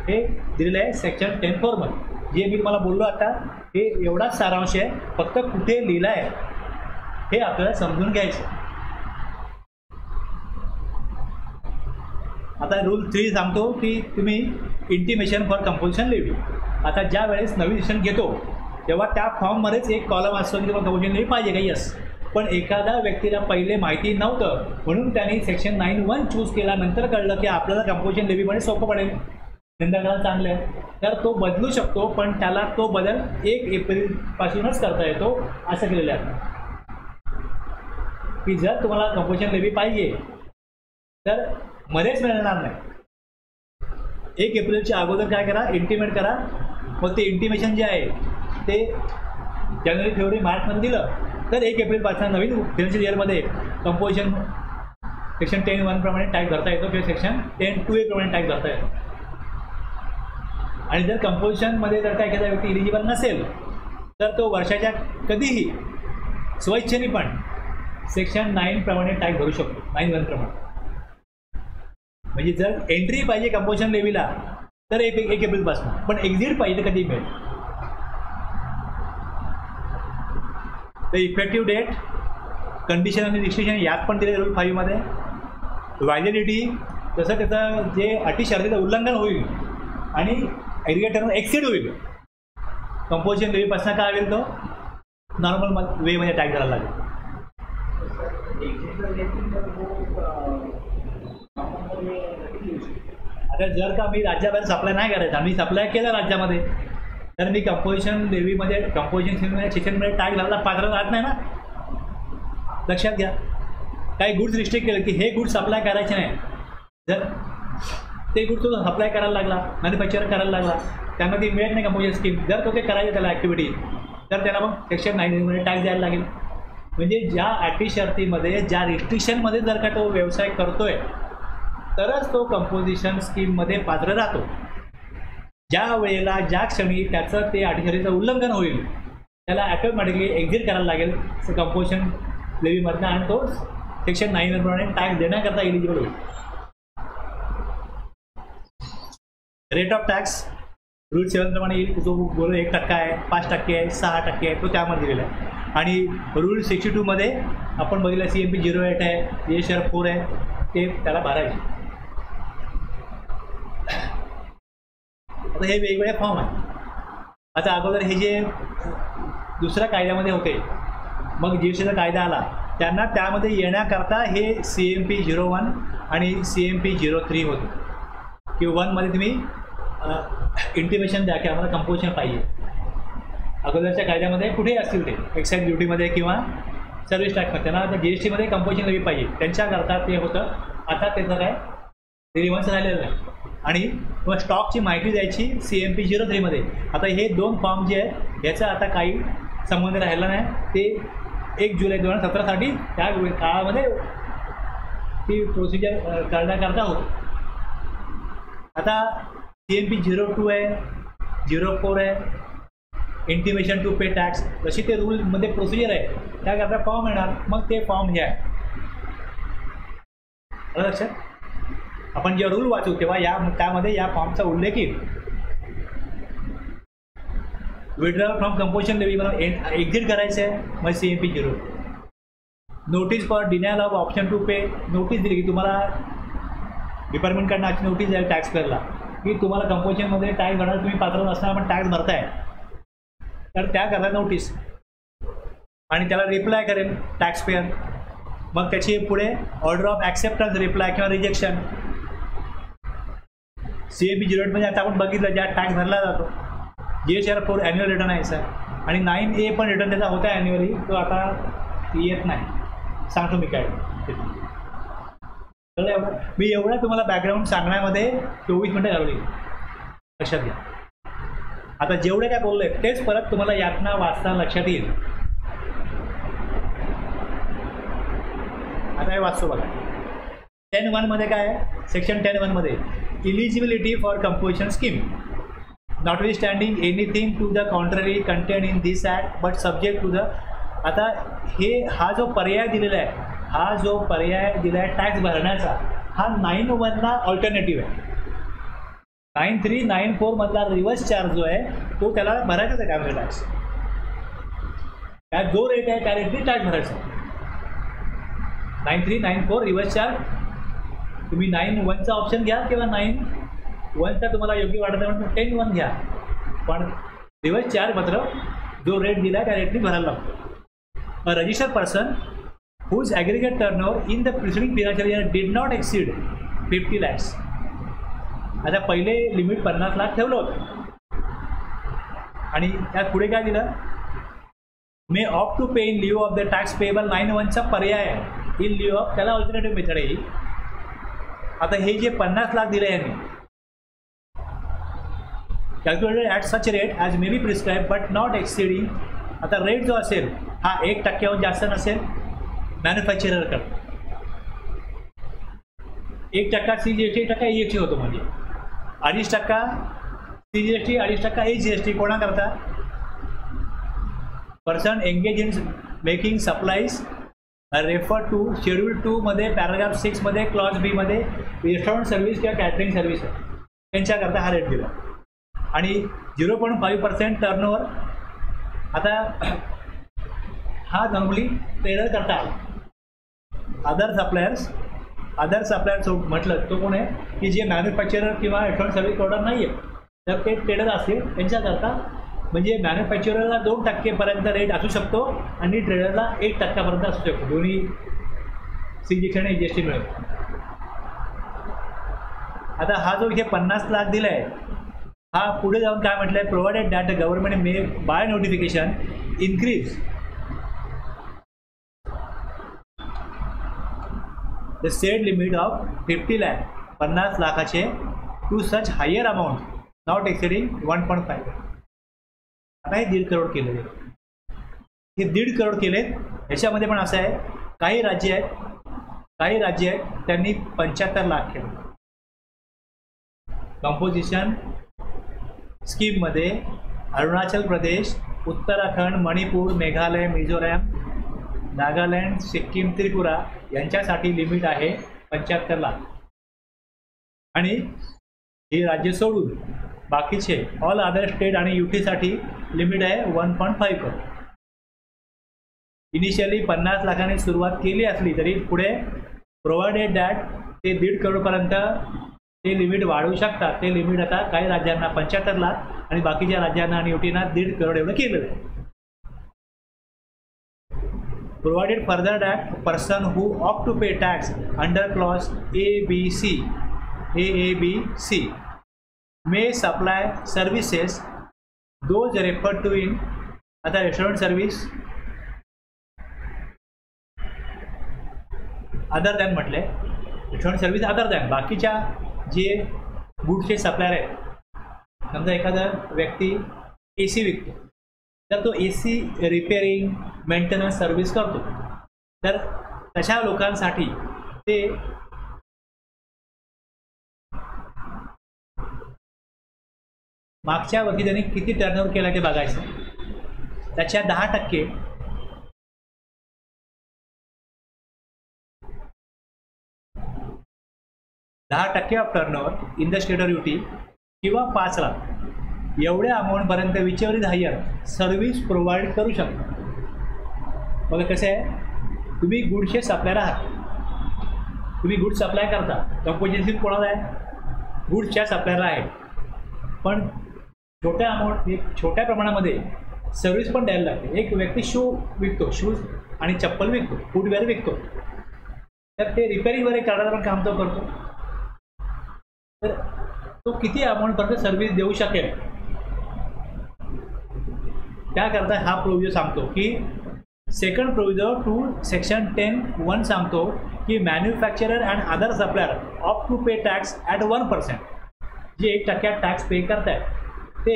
हे दिलेलं आहे सेक्शन 10(4) मध्ये. जे मी तुम्हाला बोललो आता हे एवढाच सारांश आहे, फक्त कुठे लिहिलं आहे हे आपल्याला समजून घ्यायचं. आता रूल 3 सांगतो की तुम्ही इंटिमेशन फॉर कंपोजिशन लेवी. आता ज्या वेळेस नवीन डिसिजन घेतो तेव्हा त्या फॉर्ममध्येच एक कॉलम असतो की तुम्हाला कंपोजिशन लेवी पाहिजे का, यस. पण एखाद्या व्यक्तीला पहिले माहिती नव्हतं म्हणून त्यांनी सेक्शन 9(1) चूज केला, नंतर कळलं की आपल्याला कंपोजिशन लेवीमध्ये सोपं पडेल, धंदा करायला चांगलं आहे, तर तो बदलू शकतो. पण त्याला तो बदल 1 एप्रिलपासूनच करता येतो असं केलेलं आहे की जर तुम्हाला कंपोजिशन लेवी पाहिजे तर मध्येच मिळणार नाही. 1 एप्रिलच्या अगोदर काय करा, इंटिमेट करा. मग ते इंटिमेशन जे आहे ते जानेवारी, फेब्रुवारी, मार्चमध्ये दिलं तर 1 एप्रिलपासून नवीन फायनान्शियल इयरमध्ये कंपोजिशन सेक्शन 10(1) प्रमाणे टॅक्स भरता येतो किंवा सेक्शन 10(2) प्रमाणे टॅक्स भरता येतो. आणि जर कंपोजिशनमध्ये जर काय एखादा व्यक्ती इलिजिबल नसेल तर तो वर्षाच्या कधीही स्वइच्छेने पण सेक्शन 9 प्रमाणे टॅक्स भरू शकतो, 9(1) प्रमाणे. म्हणजे जर एंट्री पाहिजे कंपोजिशन लेवीला तर 1 एप्रिलपासून, पण एक्झिट पाहिजे तर कधी मिळेल. तर इफेक्टिव्ह डेट, कंडिशन आणि रिस्ट्रिक्शन यात पण दिले रूल 5 मध्ये. व्हॅलिडिटी, तसं त्याचं जे अटी शर्तीचं उल्लंघन होईल आणि ॲग्रिगेट एक्सिड होईल कंपोजिशन लेवीपासून काय होईल तो नॉर्मल वेमध्ये टॅक्स करायला लागेल. आता जर का मी राज्याबाहेर सप्लाय नाही करायचा, मी सप्लाय केला राज्यामध्ये, तर मी कंपोजिशन लेवीमध्ये कंपोजिशन सेक्शनमध्ये टॅक्स घालायला पात्र राहत नाही ना. लक्षात घ्या. काही गुड्स रिस्ट्रिक्ट केलं की हे गुड्स सप्लाय करायचे नाही, जर ते गुड्स तो सप्लाय करायला लागला, मॅन्युफॅक्चर करायला लागला, त्यांना ती मिळत नाही कंपोजिशन स्कीम, जर तो ते करायचं त्याला ॲक्टिव्हिटी, तर त्याला मग सेक्शन 9 टॅक्स द्यायला लागेल. म्हणजे ज्या अटी शर्तीमध्ये, ज्या रिस्ट्रिक्शनमध्ये जर का तो व्यवसाय करतोय तरच तो कंपोजिशन स्कीममध्ये पात्र राहतो. ज्या वेळेला, ज्या क्षणी त्याचं ते अटी शर्तीचं उल्लंघन होईल त्याला ॲटोमॅटिकली एक्झिट करायला लागेल कंपोजिशन लेवीमधनं आणि तो सेक्शन 9 प्रमाणे टॅक्स देण्याकरता एलिजिबल होईल. रेट ऑफ टॅक्स रूल 7 प्रमाणे येईल. जो बोल 1% आहे, 5% आहे, 6% आहे, तो त्यामध्ये दिलेला आहे. आणि रूल 62 मध्ये आपण बघितलं CMP 08 आहे, GSR 4 आहे, ते त्याला भरायचे. आता हे वेगवेगळे फॉर्म आहेत. आता अगोदर हे जे दुसऱ्या कायद्यामध्ये होते, मग GSTचा कायदा आला, त्यांना त्यामध्ये येण्याकरता हे CMP 01 आणि CMP 03 होते की 1 मध्ये तुम्ही इंटिमेशन द्या की आम्हाला कंपोजिशन पाहिजे. अगोदरच्या कायद्यामध्ये कुठेही असतील ते एक्साईज ड्युटीमध्ये किंवा सर्व्हिस टॅक्समध्ये, त्यांना आता GSTमध्ये कंपोजिशन लेवी पाहिजे, त्यांच्याकरता ते होतं. आता त्याचं काय रिव्हर्स राहिलेलं नाही. आणि मग स्टॉकची माहिती द्यायची CMP 03 मध्ये. आता हे 2 फॉर्म जे आहेत याचा आता काही संबंध राहिला नाही. ते 1 जुलै 2017साठी त्या काळामध्ये ती प्रोसिजर करण्याकरता होती. आता CMP 02 आहे, 04 आहे, इंटिमेशन टू पे टॅक्स, जशी ते रूलमध्ये प्रोसिजर आहे त्याकरता फॉर्म येणार. मग ते फॉर्म हे आहे लक्षात. आपण जेव्हा रूल वाचू तेव्हा त्यामध्ये या फॉर्मचा उल्लेख येईल. विड्रॉल फ्रॉम कंपोजिशन लेवी मला एक्झिट करायचं आहे, मग CMP 0. Notice for denial of option to pay, notice दिली की तुम्हाला डिपार्टमेंटकडनं अशी नोटीस आहे टॅक्स पेअरला की तुम्हाला कंपोजिशनमध्ये टॅक्स भरणार, तुम्ही पात्र नसताना पण टॅक्स भरताय, तर त्याकरता नोटीस आणि त्याला रिप्लाय करेल टॅक्स पेअर. मग त्याची पुढे ऑर्डर ऑफ ॲक्सेप्टन्स, रिप्लाय किंवा रिजेक्शन. CMP 08 म्हणजे आता आपण बघितलं ज्या टॅक्स भरला जातो. GSR 4 ॲन्युअल रिटर्न आहे सर, आणि 9A पण रिटर्न त्याचा होता ॲन्युअली, तो आता येत नाही. सांगतो मी काय. मी एवढं तुम्हाला बॅकग्राऊंड सांगण्यामध्ये 24 मिनटं घालवली, लक्षात घ्या. आता जेवढे काय बोलले तेच परत तुम्हाला यातना वाचताना लक्षात येईल. आता हे वाचतो बघा. 10(1) काय आहे, section 10(1) eligibility for composition scheme, notwithstanding anything to the contrary contain in this act but subject to the. आता हा जो पर्याय दिलेला आहे, टॅक्स भरण्याचा, हा 9(1) ऑल्टरनेटिव्ह आहे. 9(3), 9(4) मधला रिव्हर्स चार्ज जो आहे तो त्याला भरायचाच आहे काय टॅक्स. काय जो रेट आहे त्या रेटने टॅक्स भरायचा. 9(3), 9(4) रिव्हर्स चार्ज. तुम्ही 9(1) ऑप्शन घ्या किंवा 9(1) तुम्हाला योग्य वाटत आहे म्हणून 10(1) घ्या, पण रिव्हर्स चार्ज मात्र जो रेट दिला त्या रेटने भरायला लागतो. A registered person whose aggregate turnover in the preceding financial year did not exceed 50 lakhs. आता पहिले लिमिट 50 लाख ठेवलं होतं आणि त्यात पुढे काय दिलं, may opt to pay in lieu of the tax payable 9(1)चा पर्याय आहे. इन लिओ ऑफ त्याला ऑल्टरनेटिव्ह मेथड आहे. आता हे जे 50 लाख दिले यांनी, calculated at such rate as may be prescribe but not exceeding. आता रेट जो असेल हा 1% जास्त नसेल मॅन्युफॅक्चरर करतो. 1% CGST, 1% EXT होतो, म्हणजे 2.5% CGST, 2.5% HGST कोणा करता, person engage in making supplies refer to schedule 2 मध्ये पॅराग्राफ 6 मध्ये क्लॉज B मध्ये रेस्टॉरंट सर्व्हिस किंवा कॅटरिंग सर्व्हिस त्यांच्याकरता हा रेट दिला. आणि 0.5% टर्नओव्हर. आता हा नॉर्मली ट्रेडर करता आला. अदर सप्लायर्स म्हटलं तो कोण आहे की जे मॅन्युफॅक्चरर किंवा रेस्टॉरंट सर्व्हिस प्रोव्हायडर नाही आहे, तर ते ट्रेडर असतील त्यांच्याकरता. म्हणजे मॅन्युफॅक्चररला 2% रेट असू शकतो आणि ट्रेडरला 1% असू शकतो. दोन्ही CGST आणि HGST मिळेल. आता हा जो इथे 50 लाख दिला आहे, हा पुढे जाऊन काय म्हटलं आहे, provided that the government may by notification increase the said limit of 50 lakh 50 लाखाचे to such higher amount not exceeding 1.5. आता हे 1.5 करोड केलेले, हे 1.5 करोड केलेत. ह्याच्यामध्ये पण असं आहे, काही राज्य आहेत त्यांनी 75 लाख केले. कंपोजिशन स्कीममध्ये अरुणाचल प्रदेश, उत्तराखंड, मणिपूर, मेघालय, मिझोरम, नागालँड, सिक्कीम, त्रिपुरा यांच्यासाठी लिमिट आहे 75 लाख. आणि ही राज्य सोडून बाकीचे ऑल अदर स्टेट आणि UTसाठी लिमिट आहे 1.5 करोड. इनिशियली 50 लाखांनी सुरुवात केली असली तरी पुढे प्रोव्हाइडेड दॅट ते 1.5 करोडपर्यंत ते लिमिट वाढवू शकतात. ते लिमिट आता काही राज्यांना 75 लाख आणि बाकीच्या राज्यांना आणि UTना 1.5 करोड एवढं केलं आहे. Provided further that person who opt to pay tax under clause A, B, C may supply services those referred to in other restaurant service other than म्हटले रेस्टॉरंट सर्व्हिस अदर दॅन. बाकीच्या जे गुड्सचे सप्लायर आहेत, समजा एखादा व्यक्ती AC विकतो, तर तो AC रिपेअरिंग मेंटेनन्स सर्व्हिस करतो, तर तशा लोकांसाठी ते मागच्या वर्षी त्यांनी किती टर्नओव्हर केला ते बघायचं. त्याच्या 10% of turnover in the state of UT किंवा 5 लाख एवढ्या अमाऊंटपर्यंत विचेवर हायर सर्व्हिस प्रोव्हाइड करू शकता. बघा कसं आहे, तुम्ही गुड्सचे सप्लायर आहात, तुम्ही गुड्स सप्लाय करता, कंपोजिशन कोणाला आहे, गुड्सच्या सप्लायरला आहे, पण छोट्या प्रमाणामध्ये सर्व्हिस पण द्यायला लागते. एक व्यक्ती शूज आणि चप्पल विकतो, फूटवेअर विकतो, तर ते रिपेअरिंग वगैरे करणारा पण काम तो करतो, तर तो किती अमाऊंटपर्यंत सर्व्हिस देऊ शकेल त्याकरता हा प्रोव्हिजन सांगतो की सेकंड प्रोव्हिजन टू सेक्शन 10(1) सांगतो की manufacturer and other supplier opt to pay tax at 1%. जे 1% टॅक्स पे करतायत ते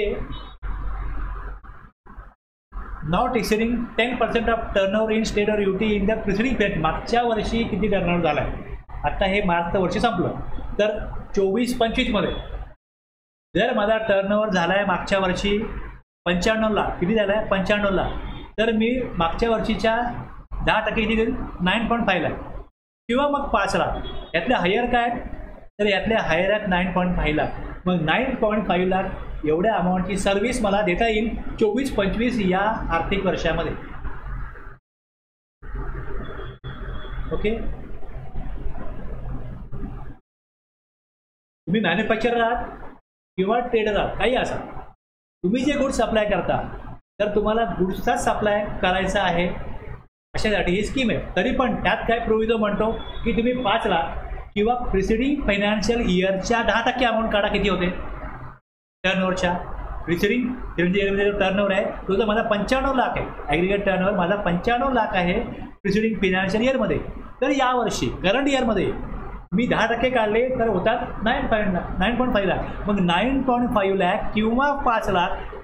not exceeding 10% of turnover in state or UT in the preceding period. मागच्या वर्षी किती टर्नओव्हर झाला आहे आत्ता हे मार्चचं वर्ष संपलं, तर 24-25मध्ये जर माझा टर्नओव्हर झाला आहे मागच्या वर्षी 95 लाख, किती झाला आहे 95 लाख, तर मी मागच्या वर्षीच्या 10% किती देईल 9.5 लाख किंवा मग 5 लाख. यातले हायर काय, तर यातले हायर आहेत 9.5 लाख. मग 9.5 लाख एवढ्या अमाऊंटची सर्व्हिस मला देता येईल 24-25 या आर्थिक वर्षामध्ये. ओके, तुम्ही मॅन्युफॅक्चरर आहात किंवा ट्रेडर आहात, काही असा, तुम्ही जे गुड्स सप्लाय करता तर तुम्हाला गुड्सचाच सप्लाय करायचा आहे अशासाठी ही स्कीम आहे. तरी पण त्यात काय प्रोव्हिजन म्हणतो की तुम्ही 5 लाख किंवा प्रिसिडिंग फायनान्शियल इयरच्या 10% अमाऊंट काढा. किती होते टर्नओव्हरच्या, प्रिसिडिंग इयरमध्ये जो टर्नओव्हर आहे तो जर माझा 95 लाख आहे, ॲग्रिगेट टर्नओव्हर माझा 95 लाख आहे प्रिसिडिंग फायनान्शियल इयरमध्ये, तर यावर्षी करंट इयरमध्ये मी 10% काढले तर होतात 9.5 लाख. मग 9.5 लाख किंवा 5 लाख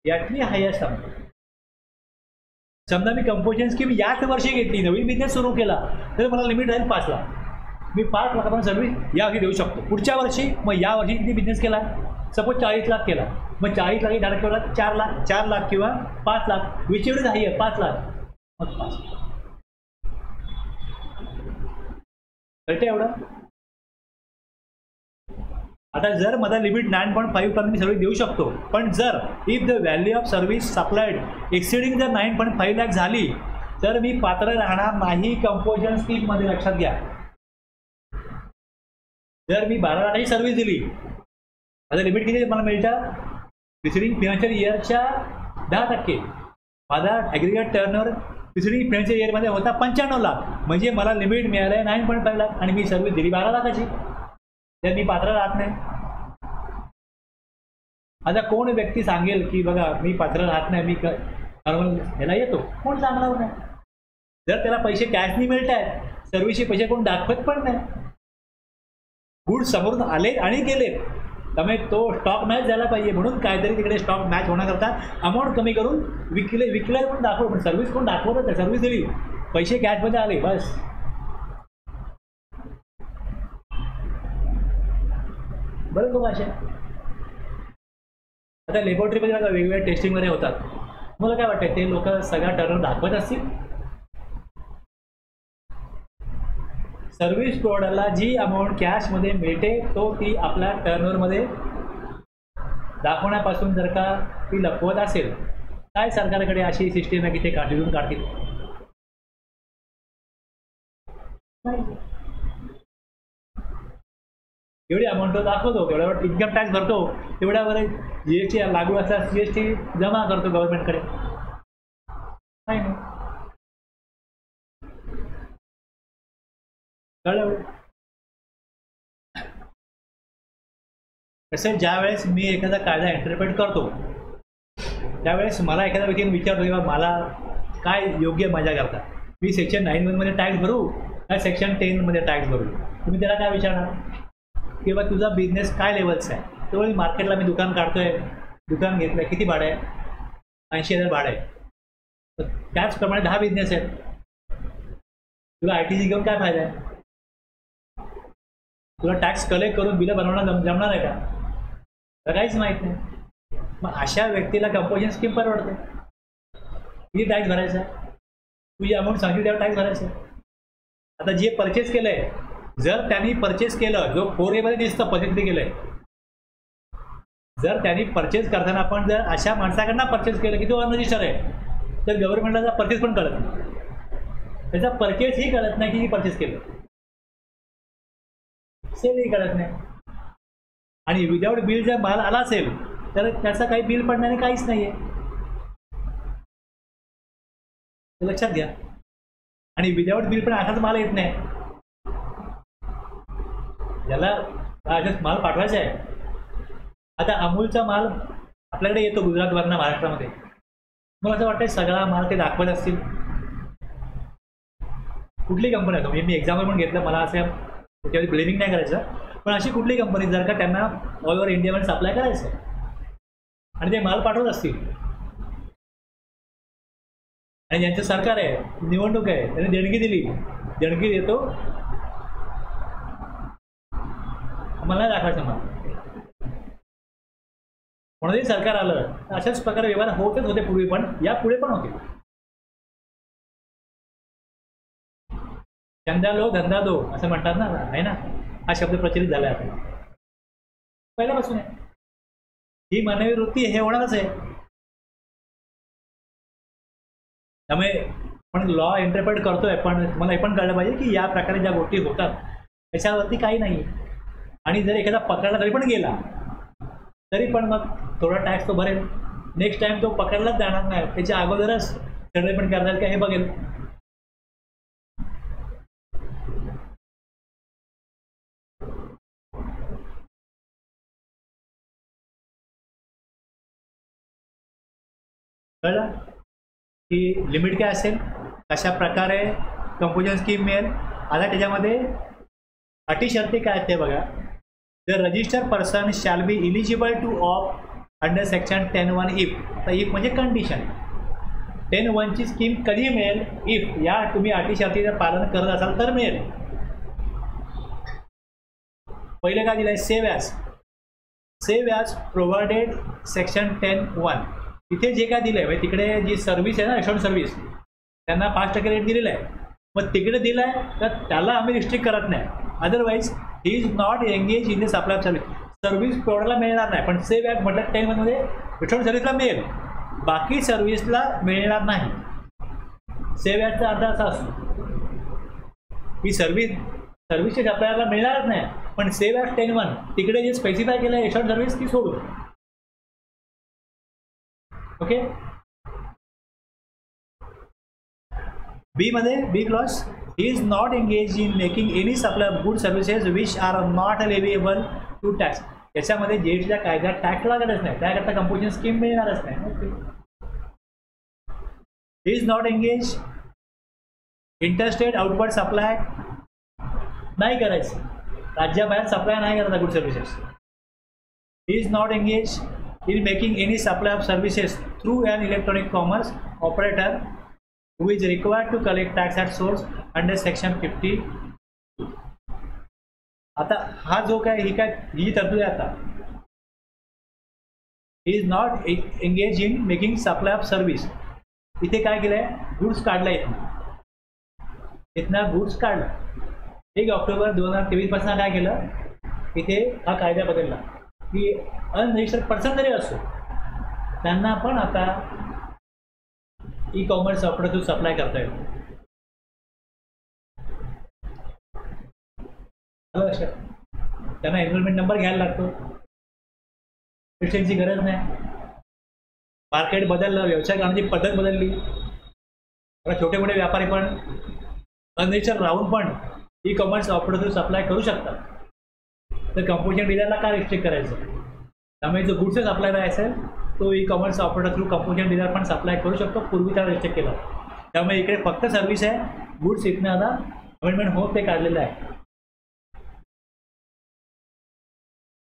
यातली हायस्ट अमाऊंट. समजा मी कंपोजिशन स्कीम याच वर्षी घेतली, नवीन बिझनेस सुरू केला, तर मला लिमिट राहील 5 लाख. मी 5 लाखापर्यंत सर्व्हिस यावर्षी देऊ शकतो. पुढच्या वर्षी मग या वर्षी किती बिझनेस केला, सपोज 40 लाख केला, मग 40 लाख 10% 4 लाख किंवा 5 लाख, विचेवढीच आहे 5 लाख, मग 5 लाख कळते एवढं. आता जर माझा लिमिट 9.5 पर्यंत मी सर्व्हिस देऊ शकतो, पण जर if the value of service supplied exceeding जर 9.5 लाख झाली तर मी पात्र राहणार नाही कंपोजिशन स्कीममध्ये. लक्षात घ्या, जर मी 12 लाखाची सर्व्हिस दिली, माझं लिमिट किती मला मिळतं प्रिसिडिंग फायनान्शियल इयरच्या 10%, माझा ॲग्रिगेट टर्नओव्हर प्रिसिडिंग फायनान्शियल इयरमध्ये होता 95 लाख, म्हणजे मला लिमिट मिळालं आहे 9.5 लाख आणि मी सर्व्हिस दिली 12 लाखाची, तर मी पात्र राहत नाही. आता कोण व्यक्ती सांगेल की बघा मी पात्र राहत नाही, मी नॉर्मल ह्याला येतो, कोण सांगणार नाही. जर त्याला पैसे कॅश नाही मिळत आहेत, सर्व्हिसचे पैसे कोण दाखवत पण नाही, गुड समोरून आले आणि गेलेत, त्यामुळे तो स्टॉक मॅच झाला पाहिजे. म्हणून काहीतरी तिकडे स्टॉक मॅच होण्याकरता अमाऊंट कमी करून विकलं पण दाखवलं, पण सर्व्हिस कोण दाखवत नाही. सर्व्हिस दिली, पैसे कॅशमध्ये आले, बस. बरं तो भाषा. आता लॅबोरेटरीमध्ये बघा वेगवेगळ्या टेस्टिंग वगैरे होतात, मला काय वाटतं ते लोक सगळा टर्नओव्हर दाखवत असतील. सर्व्हिस प्रोव्हायडरला जी अमाऊंट कॅशमध्ये मिळते तो ती आपल्या टर्नओव्हरमध्ये दाखवण्यापासून जर का ती लपवत असेल, काय सरकारकडे अशी सिस्टीम आहे की ते काढून काढतील. एवढी अमाऊंट तो दाखवतो, तेवढ्यावर इन्कम टॅक्स भरतो, तेवढ्यावर GST लागू असता GST जमा करतो गव्हर्नमेंटकडे. नाही नाही कळलं. तसेच ज्या वेळेस मी एखादा कायदा इंटरप्रेट करतो त्यावेळेस मला एखाद्या व्यक्तीने विचारतो की मला काय योग्य मजा करता, मी सेक्शन 9मध्ये टॅक्स भरू काय सेक्शन 10मध्ये टॅक्स भरू. तुम्ही त्याला काय विचारणार किंवा तुझा बिझनेस काय लेवलचा आहे. तेवढी मार्केटला मी दुकान काढतोय, दुकान घेतलं आहे, किती भाडं आहे 80,000 भाडं आहे, तर त्याचप्रमाणे 10 बिझनेस आहेत. तुला ITC घेऊन काय फायदा आहे, तुला टॅक्स कलेक्ट करून बिलं बनवणं जमणार आहे का, तर काहीच माहीत नाही. मग अशा व्यक्तीला कंपोजिशन स्कीम परवडते. किती टॅक्स भरायचा आहे, तुझी अमाऊंट सांगितली त्यावर टॅक्स भरायचा आहे. आता जे परचेस केलं आहे, जर त्यांनी परचेस केलं, जो 4A मध्ये दिसतं परचेस केलं आहे, जर त्यांनी परचेस करताना आपण जर अशा माणसाकडनं परचेस केलं की तो अनरजिस्टर आहे, तर गव्हर्नमेंटला परचेस पण कळत नाही, त्याचा परचेसही कळत नाही की परचेस केलं, सेलही कळत नाही. आणि विदाऊट बिल जर माल आला असेल तर त्याचं काही बिल पडणार नाही, काहीच नाही आहे, लक्षात घ्या. आणि विदाऊट बिल पण असाच माल येत नाही, ज्याला असाच माल पाठवायचा आहे. आता अमूलचा माल आपल्याकडे येतो गुजरातवरनं महाराष्ट्रामध्ये, मला असं वाटतं सगळा माल ते दाखवत असतील. कुठली कंपनी असतो, म्हणजे मी एक्झाम्पल म्हणून घेतलं, मला असं त्याच्यावर ब्लेमिंग नाही करायचं, पण अशी कुठली कंपनी जर का त्यांना ऑल ओव्हर इंडियामध्ये सप्लाय करायचं आणि ते माल पाठवत असतील आणि ज्यांचं सरकार आहे, निवडणूक आहे, त्यांनी देणगी दिली, देणगी देतो मला दाखवायचं मला. म्हणून सरकार आलं अशाच प्रकारे व्यवहार होतच होते पूर्वी, पण यापुढे पण होते. धंदा लो धंदा दो असं म्हणतात ना, आहे ना, हा शब्द प्रचलित झाला आहे आता पहिल्यापासून आहे. ही मानवी वृत्ती हे होणारच आहे. त्यामुळे आपण लॉ इंटरप्रेट करतोय, पण तुम्हाला हे पण कळलं पाहिजे की या प्रकारे ज्या गोष्टी होतात त्याच्यावरती काही नाही. आणि जर एखादा पकडला तरी पण गेला तरी पण मग थोडा टॅक्स तो भरेल. नेक्स्ट टाइम तो पकडलाच जाणार नाही, त्याच्या अगोदरच सेटलमेंट करणार का हे बघेल. कळलं की लिमिट काय असेल, कशा प्रकारे कंपोजिशन स्कीम मिळेल. आता त्याच्यामध्ये अटी शर्ती काय आहेत ते बघा. The registered person shall be eligible two of under section 10(1) if. तर इफ म्हणजे कंडिशन. 10(1) स्कीम कधी मिळेल, इफ या तुम्ही अटी शर्तीचं पालन करत असाल तर मिळेल. पहिले काय दिलं आहे, सेव्ह ॲज प्रोव्हाइडेड सेक्शन 10(1). इथे जे काय दिलं आहे म्हणजे तिकडे जी सर्व्हिस आहे ना, रेस्टॉरंट सर्व्हिस, त्यांना 5% रेट दिलेला आहे. मग तिकडे दिलं आहे तर त्याला आम्ही रिस्ट्रिक्ट करत नाही. Otherwise he is not engage in the supply of service. Service प्रोव्हाइडरला मिळणार नाही, पण सेव्ह ॲज म्हटलं 10(1) मध्ये रेस्टॉरंट सर्व्हिसला मिळेल, बाकी सर्व्हिसला मिळणार नाही. सेव्ह ॲजचा अर्थ असा असतो की सर्व्हिसच्या सप्लायरला मिळणारच नाही, पण सेव्ह ॲज 10(1) तिकडे जे स्पेसिफाय केलं आहे रेस्टॉरंट सर्व्हिस ती सोडून. ओके. बी मध्ये B clause, he is not engage in making any supply of good services which are not leviable to tax. याच्यामध्ये जीएसटीच्या कायद्यात टॅक्स लागतच नाही, त्याकरता कंपोजिशन स्कीम मिळणारच नाही. Okay. He is not engage interstate outward supply नाही करायचं, राज्याबाहेर सप्लाय नाही करायचा good services. He is not engage in making any supply of services through an electronic commerce operator who is required to collect tax at source under section 50. आता हा जो काय ही तरतूद आहे आता, he is not engaged in making supply of service. इथे काय केलंय, गुड्स काढला, इथनं गुड्स काढलं. 1 ऑक्टोबर 2023 पासून काय केलं, इथे हा कायदा बदलला की अनरजिस्टर्ड पर्सन जरी असो त्यांना पण आता e commerce software through supply करता येतो. त्यांना एनरोलमेंट नंबर घ्यायला लागतो, रजिस्ट्रेशनची गरज नाही. मार्केट बदललं, व्यवसाय करण्याची पद्धत बदलली. आता छोटे मोठे व्यापारी पण अनरजिस्टर्ड राहून पण e commerce software through supply करू शकतात. तर कंपोजिशन डीलरला काय रिस्ट्रिक्ट करायचं. त्यामुळे जो गुड्स सप्लाय असेल तो e commerce software through composition dealer पण सप्लाय करू शकतो. पूर्वी त्याला रिस्ट्रिक्ट केलं. त्यामुळे इकडे फक्त सर्व्हिस आहे, गुड्स इथनं आता अमेंडमेंट होत ते काढलेलं आहे.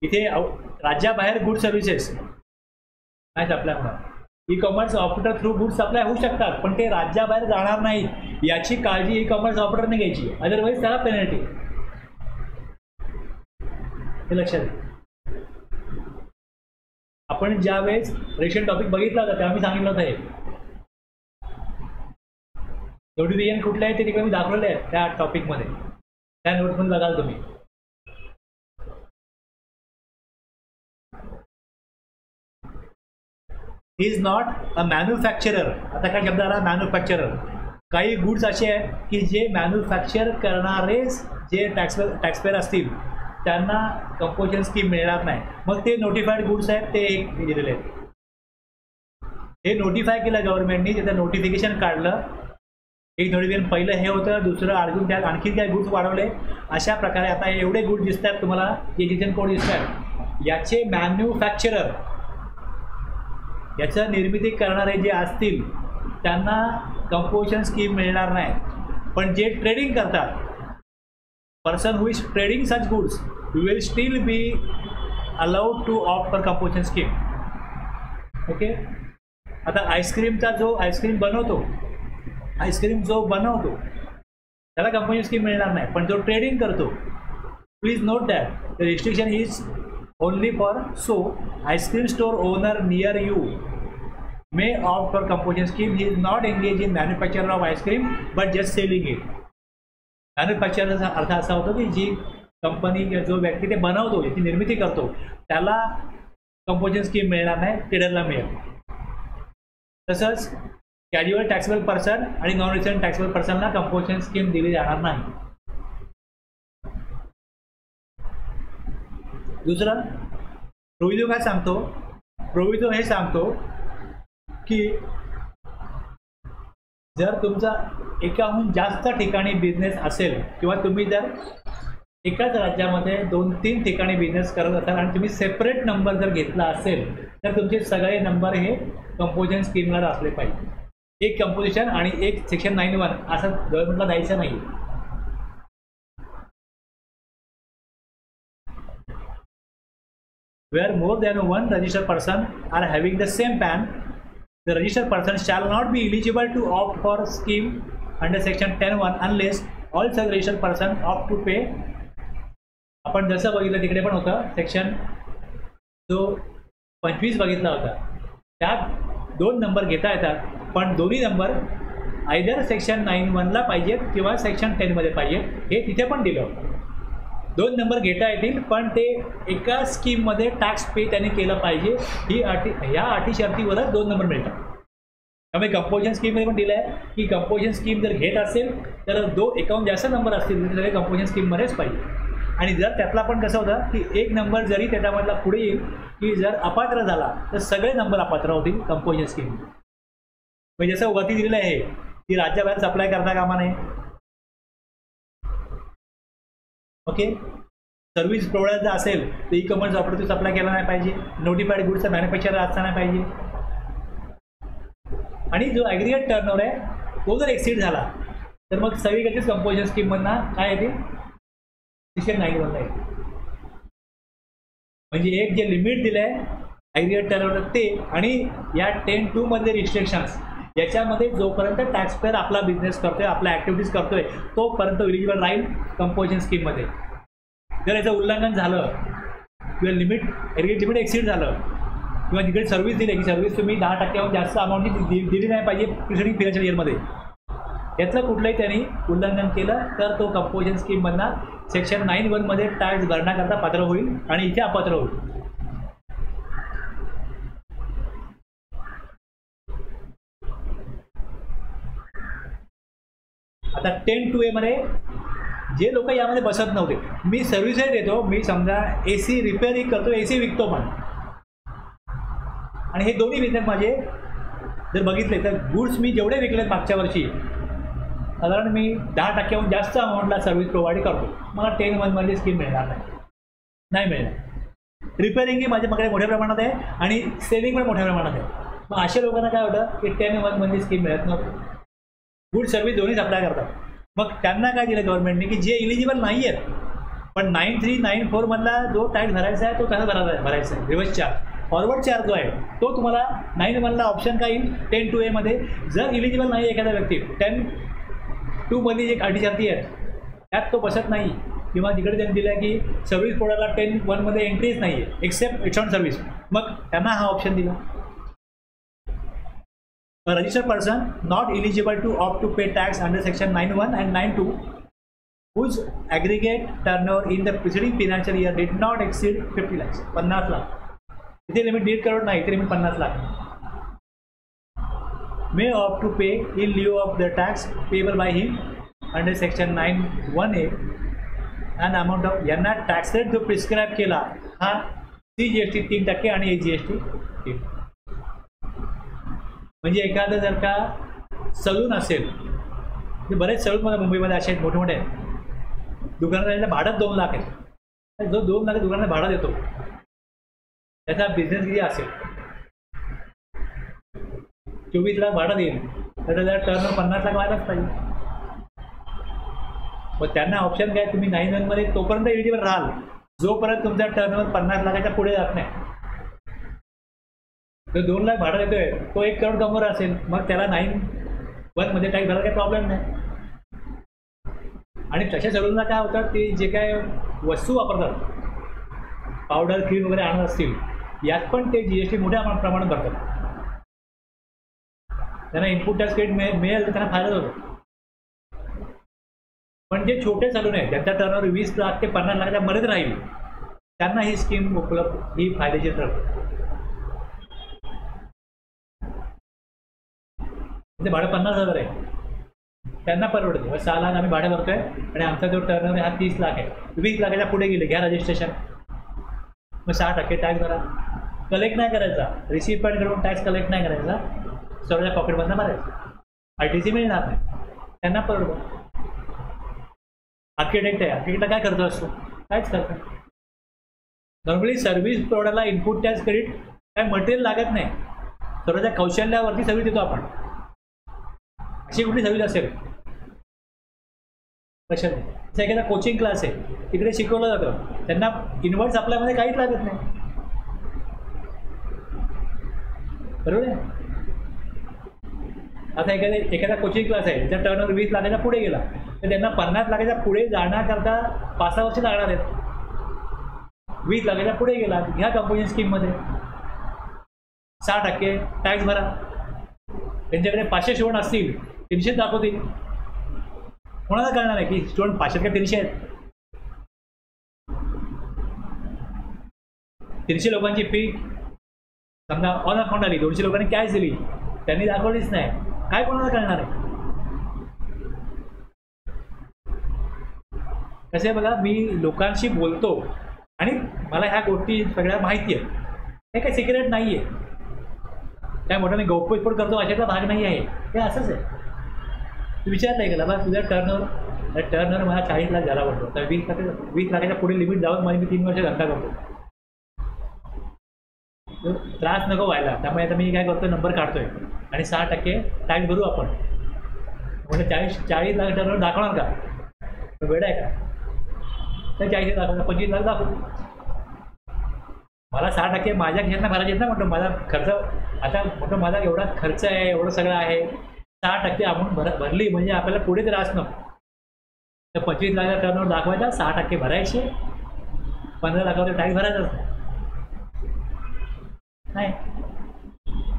इथे राज्याबाहेर गुड सर्व्हिसेस नाही सप्लाय होणार. E commerce operator through goods supply होऊ शकतात, पण ते राज्याबाहेर जाणार नाही याची काळजी ई कॉमर्स ऑपरेटरने घ्यायची, अदरवाईज त्याला पेनल्टी. हे लक्षात घ्या. आपण ज्या वेळेस रेशन टॉपिक बघितला होता तेव्हा मी सांगितलं होतं हे नोटिफिकेशन कुठलं आहे ते तिकडे मी दाखवलेलं आहे त्या टॉपिकमध्ये, त्या नोट्समध्ये बघाल तुम्ही. ही इज नॉट अ मॅन्युफॅक्चरर. आता काय शब्द आला, मॅन्युफॅक्चरर. काही गुड्स असे आहेत की जे मॅन्युफॅक्चर करणारेच जे टॅक्सपेअर असतील त्यांना कंपोजिशन स्कीम मिळणार नाही. मग ते नोटिफाईड गुड्स आहेत ते दिलेले आहेत. हे नोटिफाय केलं गव्हर्नमेंटनी, त्याचं नोटिफिकेशन काढलं. एक नोटिफिकेशन पहिलं हे होतं, दुसरं अजून त्यात आणखी काही गुड्स वाढवले. अशा प्रकारे आता एवढे गुड्स दिसत आहेत तुम्हाला, एजिशन कोड दिसत आहेत. याचे मॅन्युफॅक्चरर, याचं निर्मिती करणारे जे असतील त्यांना कंपोजिशन स्कीम मिळणार नाही. पण जे ट्रेडिंग करतात, person who is trading such goods will still be allowed to opt for composition scheme. Okay. आता आईस्क्रीमचा जो आईस्क्रीम बनवतो त्याला कंपोजिशन स्कीम मिळणार नाही, पण जो ट्रेडिंग करतो Please note that the restriction is only for ice cream store owner near you may opt for composition scheme. He is not engaged in manufacture of ice cream but just selling it. मॅन्युफॅक्चरचा अर्थ असा होतो की जी company जो व्यक्ती ते बनवतो, याची निर्मिती करतो, त्याला कंपोजिशन स्कीम मिळणार नाही, ट्रेडरला मिळेल. तसंच कॅज्युअल टॅक्सेबल पर्सन आणि नॉन रेसिडेंट टॅक्सेबल पर्सनला कंपोजिशन स्कीम दिली जाणार नाही. दुसरं प्रोव्हिजो काय सांगतो? प्रोव्हिजो हे सांगतो की जर तुमचा एकाहून जास्त ठिकाणी बिझनेस असेल किंवा तुम्ही जर एकाच राज्यामध्ये 2-3 ठिकाणी बिझनेस करत असाल आणि तुम्ही सेपरेट नंबर जर घेतला असेल तर तुमचे सगळे नंबर हे कंपोजिशन स्कीमला असले पाहिजे. एक कंपोजिशन आणि एक सेक्शन 9(1) असं गव्हर्नमेंटला द्यायचं नाही. Where more than one registered person are having the same PAN, the registered person shall not be eligible to opt for scheme under section 10(1) unless all such registered person opt to pay. आपण जसं बघितलं तिकडे पण होतं section जो 25 बघितला होता, त्यात 2 नंबर घेता येतात पण दोन्ही नंबर आयदर सेक्शन 9(1) पाहिजेत किंवा सेक्शन 10 मध्ये पाहिजेत. हे तिथे पण दिलं होतं. 2 नंबर घेता येतील पण ते एका स्कीममध्ये टॅक्स पे त्यांनी केलं पाहिजे. ही ह्या अटी शर्तीवरच 2 नंबर मिळतात. त्यामुळे कंपोजिशन स्कीममध्ये पण दिलं आहे की कंपोजिशन स्कीम जर घेत असेल तर एकाहून जास्त नंबर असतील तर सगळे कंपोजिशन स्कीममध्येच पाहिजे. आणि जर त्यातला पण कसं होतं की एक नंबर जरी त्याच्यामधला पुढे येईल की जर अपात्र झाला तर सगळे नंबर अपात्र होतील कंपोजिशन स्कीम. म्हणजे जसं वरती दिलेलं आहे की राज्याबाहेर सप्लाय करता कामा नये. ओके, सर्व्हिस प्रोव्हायडर जर असेल तर ई कॉमर्स ऑपरेटिव्ह सप्लाय केला नाही पाहिजे. नोटिफाईड गुड्सचा मॅन्युफॅक्चरर असता नाही पाहिजे. आणि जो ॲग्रिगेट टर्नओव्हर आहे तो जर एक्सीड झाला तर मग सगळीकडचीच कंपोजिशन स्कीममधनं काय येतील? सेक्शन 9(1) येईल. म्हणजे एक जे लिमिट दिलं आहे ॲग्रिगेट टर्नओव्हर ते आणि या 10(2) मधले रिस्ट्रिक्शन्स याच्यामध्ये जोपर्यंत टॅक्स पेअर आपला बिझनेस करतोय, आपल्या ॲक्टिव्हिटीज करतोय तोपर्यंत एलिजिबल राहील कंपोजिशन स्कीममध्ये. जर याचं उल्लंघन झालं किंवा लिमिट एक्सीड झालं किंवा जिकडे सर्व्हिस दिली की सर्व्हिस तुम्ही 10% जास्त अमाऊंटची दिली नाही पाहिजे प्रिसिडिंग फायनान्शियल इयरमध्ये, याचं कुठलंही त्यांनी उल्लंघन केलं तर तो कंपोजिशन स्कीममधला सेक्शन 9(1) मध्ये टॅक्स भरण्याकरता पात्र होईल आणि इथे अपात्र होईल. आता 10(2) मध्ये जे लोक यामध्ये बसत नव्हते, मी सर्व्हिसही देतो, मी समजा AC रिपेअरिंग करतो, AC विकतो पण, आणि हे दोन्ही बिझनेस माझे जर बघितले तर गुड्स मी जेवढे विकलेत मागच्या वर्षी साधारण मी 10%हून जास्त अमाऊंटला सर्व्हिस प्रोव्हाइड करतो, मला 10(1) मध्ये स्कीम मिळणार नाही मिळणार. रिपेअरिंगही माझ्याकडे मोठ्या प्रमाणात आहे आणि सेलिंग पण मोठ्या प्रमाणात आहे. मग अशा लोकांना काय होतं की 10(1) मध्ये स्कीम मिळत नव्हतं. गुड सर्व्हिस दोन्ही सप्लाय करतात. मग त्यांना काय दिलं गव्हर्नमेंटने की जे इलिजिबल नाही आहेत पण 9(3), 9(4) मधला जो टॅक्स भरायचा आहे तो कसा भरायचा आहे, रिव्हर्स चार्ज, फॉरवर्ड चार्ज जो आहे तो तुम्हाला 9(1) ऑप्शन काय येईल 10(2) मध्ये. जर इलिजिबल नाही एखादा व्यक्ती 10(2) मध्ये एक अटी शर्ती आहेत त्यात तो बसत नाही किंवा तिकडे त्यांनी दिलं आहे की सर्व्हिस प्रोव्हायडरला 10(1) मध्ये एंट्रीच नाही आहे एक्सेप्ट एक्स्टर्नल सर्व्हिस, मग त्यांना हा ऑप्शन दिला. A registered person not eligible to opt to pay tax under section 9(1) and 9(2) whose aggregate turnover in the preceding financial year did not exceed 50 lakhs, 50 lakh. इथे लिमिट 1.5 करोड नाही, इथे limit 50 lakh. may opt to pay in lieu of the tax payable by him under section 9(1)(a) an amount of यांना tax rate जो prescribe केला हा CGST 3% आणि AGST 3%. म्हणजे एखादं जर का सलून असेल, बरेच सलून मला मुंबईमध्ये असे आहेत मोठे मोठे दुकानाला भाडं 2 लाख आहे. जो 2 लाख दुकानाला भाडं देतो त्याचा बिझनेस किती असेल, 24 लाख भाडं देईल तर त्याचा टर्नओव्हर 50 लाख व्हायलाच पाहिजे. मग त्यांना ऑप्शन काय, तुम्ही 9(1) मध्ये तोपर्यंत एलिजिबल राहाल जोपर्यंत तुमचा टर्नओव्हर 50 लाखाच्या पुढे जात नाही. जो 2 लाख भाडं देतोय तो 1 करोड कमवणार असेल मग त्याला 9(1) मध्ये टॅक्स भरायला काही प्रॉब्लेम नाही. आणि तशा सलूनला काय होतं ते जे काय वस्तू वापरतात, पावडर क्रीम वगैरे आणत असतील, यात पण ते GST मोठ्या प्रमाणात भरतात. त्यांना इनपुट टॅक्स क्रेडिट मिळेल तर त्यांना फायदा होतो. पण जे छोटे सलून आहेत ज्यांचा टर्नओव्हर 20 लाख ते 50 लाखाच्या मध्येच राहील, त्यांना ही स्कीम उपलब्ध, ही फायदेशीर ठरते. ते भाडं 50,000 आहे, त्यांना परवडते. 6 लाख आम्ही भाडं भरतोय आणि आमचा जो टर्नओव्हर हा 30 लाख आहे. 20 लाखाच्या पुढे गेले, घ्या रजिस्ट्रेशन, मग 6% टॅक्स भरा. कलेक्ट नाही करायचा, रिसिपंटकडून टॅक्स कलेक्ट नाही करायचा, स्वतःच्या पॉकेटमधनं भरायचं. RTC मिळणार नाही, त्यांना परवडतं. आर्किटेक्ट आहे, आर्किटेक्टला काय करतो असतो, कायच करतो. नॉर्मली सर्व्हिस प्रोव्हायडरला इनपुट टॅक्स क्रेडिट काय मटेरियल लागत नाही, स्वतःच्या कौशल्यावरती सर्व्हिस देतो आपण. अशी कुठली सर्व्हिस असेल कशात, जसं एखादा कोचिंग क्लास आहे, तिकडे शिकवलं जातं, त्यांना इन्व्हॉइस आपल्यामध्ये काहीच लागत नाही, बरोबर आहे. आता एखादा कोचिंग क्लास आहे ज्याचा टर्नओव्हर 20 लाखाच्या पुढे गेला, तर त्यांना 50 लाखाच्या पुढे जाण्याकरता 5-6 वर्ष लागणार आहेत. 20 लाखाच्या पुढे गेला, ह्या कंपोजिशन स्कीममध्ये 6% टॅक्स भरा. त्यांच्याकडे 500 स्टुडंट असतील, 300 दाखवतील. कोणाला कळणार आहे की स्टुडंट 500 का 300 आहेत. 300 लोकांची फी समजा ऑन अकाउंट आली, 200 लोकांनी कॅश दिली, त्यांनी दाखवलीच नाही, काय कोणाला कळणार आहे. कसे बघा, मी लोकांशी बोलतो आणि मला ह्या गोष्टी सगळ्या माहिती आहेत, हे काही सिक्रेट नाही आहे, काय मोठं मी गौप्यस्फोट करतो अशातला भाग नाही आहे. हे असंच आहे. तू विचार नाही केला बा, तुझा टर्नओव्हर मला 40 लाख झाला पडतो, तर 20 लाखाच्या पुढे लिमिट जाऊन मी 3 वर्ष धंदा करतो, त्रास नको व्हायला. त्यामुळे आता मी काय करतो, नंबर काढतोय आणि 6% टॅक्स भरू आपण. म्हणजे 40 लाख टर्नओव्हर दाखवणार का, वेळ आहे का. तर 40 दाखवणार, 25 लाख दाखवू. मला 6% माझ्या खिशातनं भरायचे आहेत ना. म्हटलं माझा खर्च आता, म्हटलं माझा एवढा खर्च आहे, एवढं सगळं आहे, 6% अमाऊंट भरली म्हणजे आपल्याला पुढे त्रास नको. तर 25 लाखाचा टर्नओव्हर दाखवायचा, 6% भरायचे, 15 लाखावर टॅक्स भरायचाच नाही.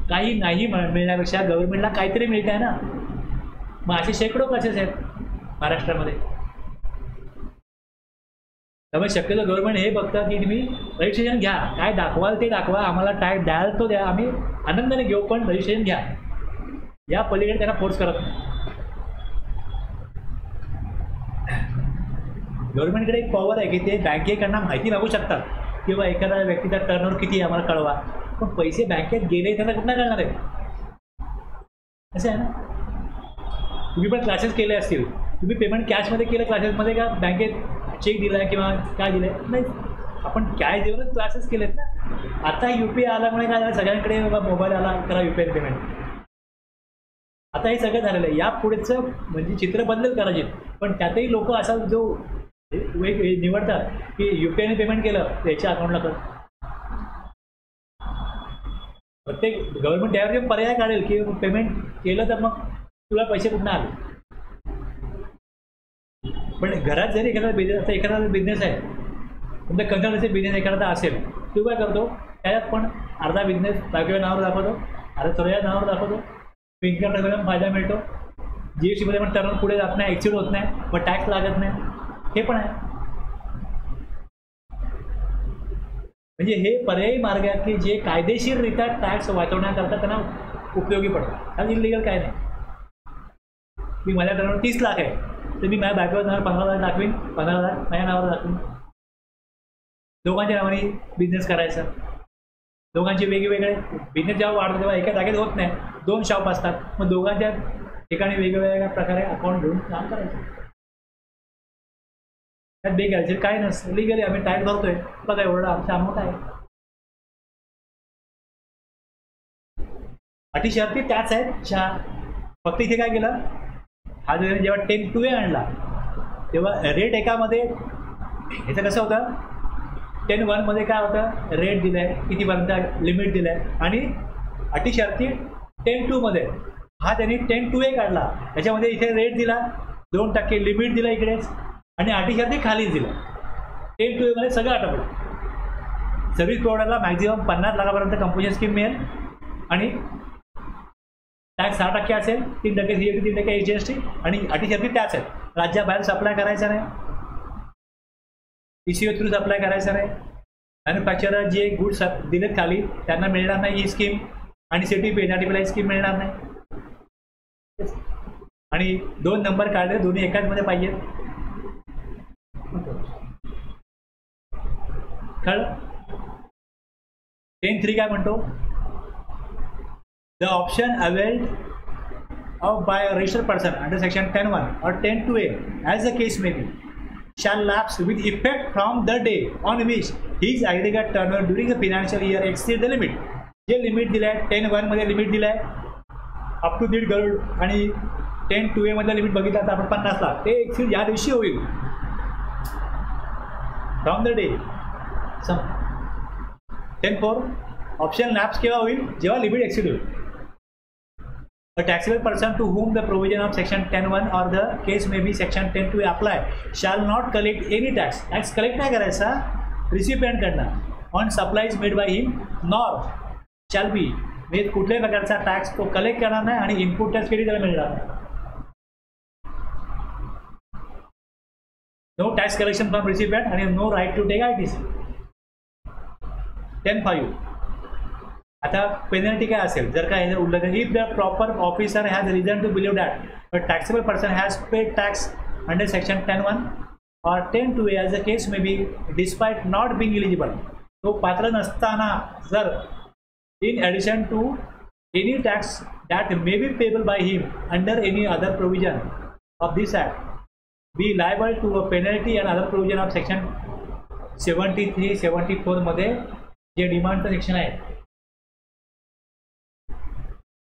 काही नाही मिळण्यापेक्षा गव्हर्नमेंटला काहीतरी मिळत आहे ना. मग असे शेकडो क्लासेस आहेत महाराष्ट्रामध्ये. त्यामुळे शक्यतो गव्हर्नमेंट हे बघतं की तुम्ही रजिस्ट्रेशन घ्या, काय दाखवाल ते दाखवा, आम्हाला टॅक्स द्याल तो द्या, आम्ही आनंदाने घेऊ, पण रजिस्ट्रेशन घ्या. या पलीकडे त्यांना फोर्स करत नाही. गव्हर्नमेंटकडे एक पॉवर आहे की ते बँकेकडनं माहिती मागू शकतात किंवा एखाद्या व्यक्तीचा टर्नओव्हर किती आहे आम्हाला कळवा, पण पैसे बँकेत गेले त्यांना कुठं कळणार आहे. असं आहे ना. तुम्ही पण क्लासेस केले असतील, तुम्ही पेमेंट कॅशमध्ये केलं क्लासेसमध्ये का बँकेत चेक दिला आहे किंवा काय दिलं आहे नाही, आपण कॅश देऊनच क्लासेस केलेत ना. आता UPI आल्यामुळे काय झालं, सगळ्यांकडे मोबाईल आला, करा UPI पेमेंट. आता हे सगळं झालेलं आहे. या पुढेचं म्हणजे चित्र बदलेल कदाचित, पण त्यातही लोक असा जो निवडतात की UPIने पेमेंट केलं त्याच्या अकाउंटला कर. प्रत्येक गव्हर्नमेंट त्यावर पर्याय काढेल की पेमेंट केलं तर मग तुला पैसे कुठून आले. पण घरात जरी एखादा बिझनेस आहे, तुमचा कन्सल्टन्सी बिझनेस एखादा असेल, तू काय करतो, त्याच्यात पण अर्धा बिझनेस बायकोच्या नावावर दाखवतो, अर्धा स्वतःच्या नावावर दाखवतो, इन्कम टॅक्समध्ये फायदा मिळतो, GSTमध्ये पण टर्न पुढे जात नाही, एक्सिड होत नाही, पण टॅक्स लागत नाही, हे पण आहे. म्हणजे हे पर्यायी मार्ग आहेत की जे कायदेशीररित्या टॅक्स वाचवण्याकरता त्यांना उपयोगी पडतात. कारण इलिगल काय नाही. मी माझ्या टर्नवर 30 लाख आहे, तर मी माझ्या बॅकवर नावावर 15 लाख दाखवीन, 15 लाख माझ्या नावावर दाखवीन. दोघांच्या नावाने बिझनेस करायचा. दोघांचे वेगवेगळे बिझनेस जेव्हा वाढतो तेव्हा एका जागेत होत नाही, 2 शॉप असतात, मग दोघांच्या ठिकाणी वेगवेगळ्या प्रकारे अकाउंट घेऊन काम करायचं. त्यात बेगॅरचे काय नसतं, लिगली आम्ही टॅक्स भरतोय, बघा एवढं आमचा अमाऊंट आहे. अटी शर्ती त्याच आहेत. फक्त इथे काय केलं, हा जो जेव्हा 10(2)A आणला तेव्हा रेट एकामध्ये ह्याचं कसं होतं, 10(1) मध्ये काय होतं, रेट दिलं आहे, कितीपर्यंत लिमिट दिलं आहे, आणि अटी शर्ती 10(2) मध्ये हा त्यांनी 10(2)A काढला. त्याच्यामध्ये इथे रेट दिला, 2% लिमिट दिला इकडेच, आणि अटी शर्ती खालीच दिला. 10-2A मध्ये सगळं आटोपलं. सर्व्हिस प्रोव्हायडरला मॅक्झिमम 50 लाखापर्यंत कंपोजिशन स्कीम मिळेल आणि टॅक्स 6% असेल, 3% CST, 3% HGST आणि अटी शर्ती त्याच आहेत. राज्याबाहेर सप्लाय करायचा नाही, PCO थ्रू सप्लाय करायचा नाही, मॅन्युफॅक्चरर जे गुड्स दिलेत खाली त्यांना मिळणार नाही ही स्कीम, आणि CTP NRTPला ही स्कीम मिळणार नाही. आणि 2 नंबर काढले दोन्ही एकाच मध्ये पाहिजेत. कळलं? 10.3 काय म्हणतो? The option availed of by a registered person under section 10(1) or 10(2)A as the case may be shall lapse with effect from the day on which his aggregate turnover during the financial year exceed the limit. जे limit दिलं आहे 10(1) मध्ये limit दिलं आहे up to 1.5 crore आणि 10(2)A मध्ये limit बघितलं तर आपण 50 लाख, ते एक्सिड या दिवशी होईल from the day. 10(4) option lapse केव्हा होईल? जेव्हा लिमिट एक्सिड होईल. A taxable person to whom the provision of section 10(1) or the case may be section 10(2) apply shall not collect any tax. Tax collect नाही करायचा recipient कडनं on supplies made by him nor shall be म्हणजे कुठल्याही प्रकारचा tax तो collect करणार नाही आणि इनपुट टॅक्स कधी त्याला मिळणार नाही. No tax collection from recipient आणि no right to take ITC. 10(5) आता पेनल्टी काय असेल जर का हे उल्लंघन? If the proper officer has reason to believe that a taxable person has paid tax under section 10(1) or 10(2)A as the case may be despite not being eligible. तो पात्र नसताना जर in addition to any tax that may be payable by him under any other provision of this act be liable to a penalty and other provision of section 73-74 मध्ये जे डिमांडचं section आहे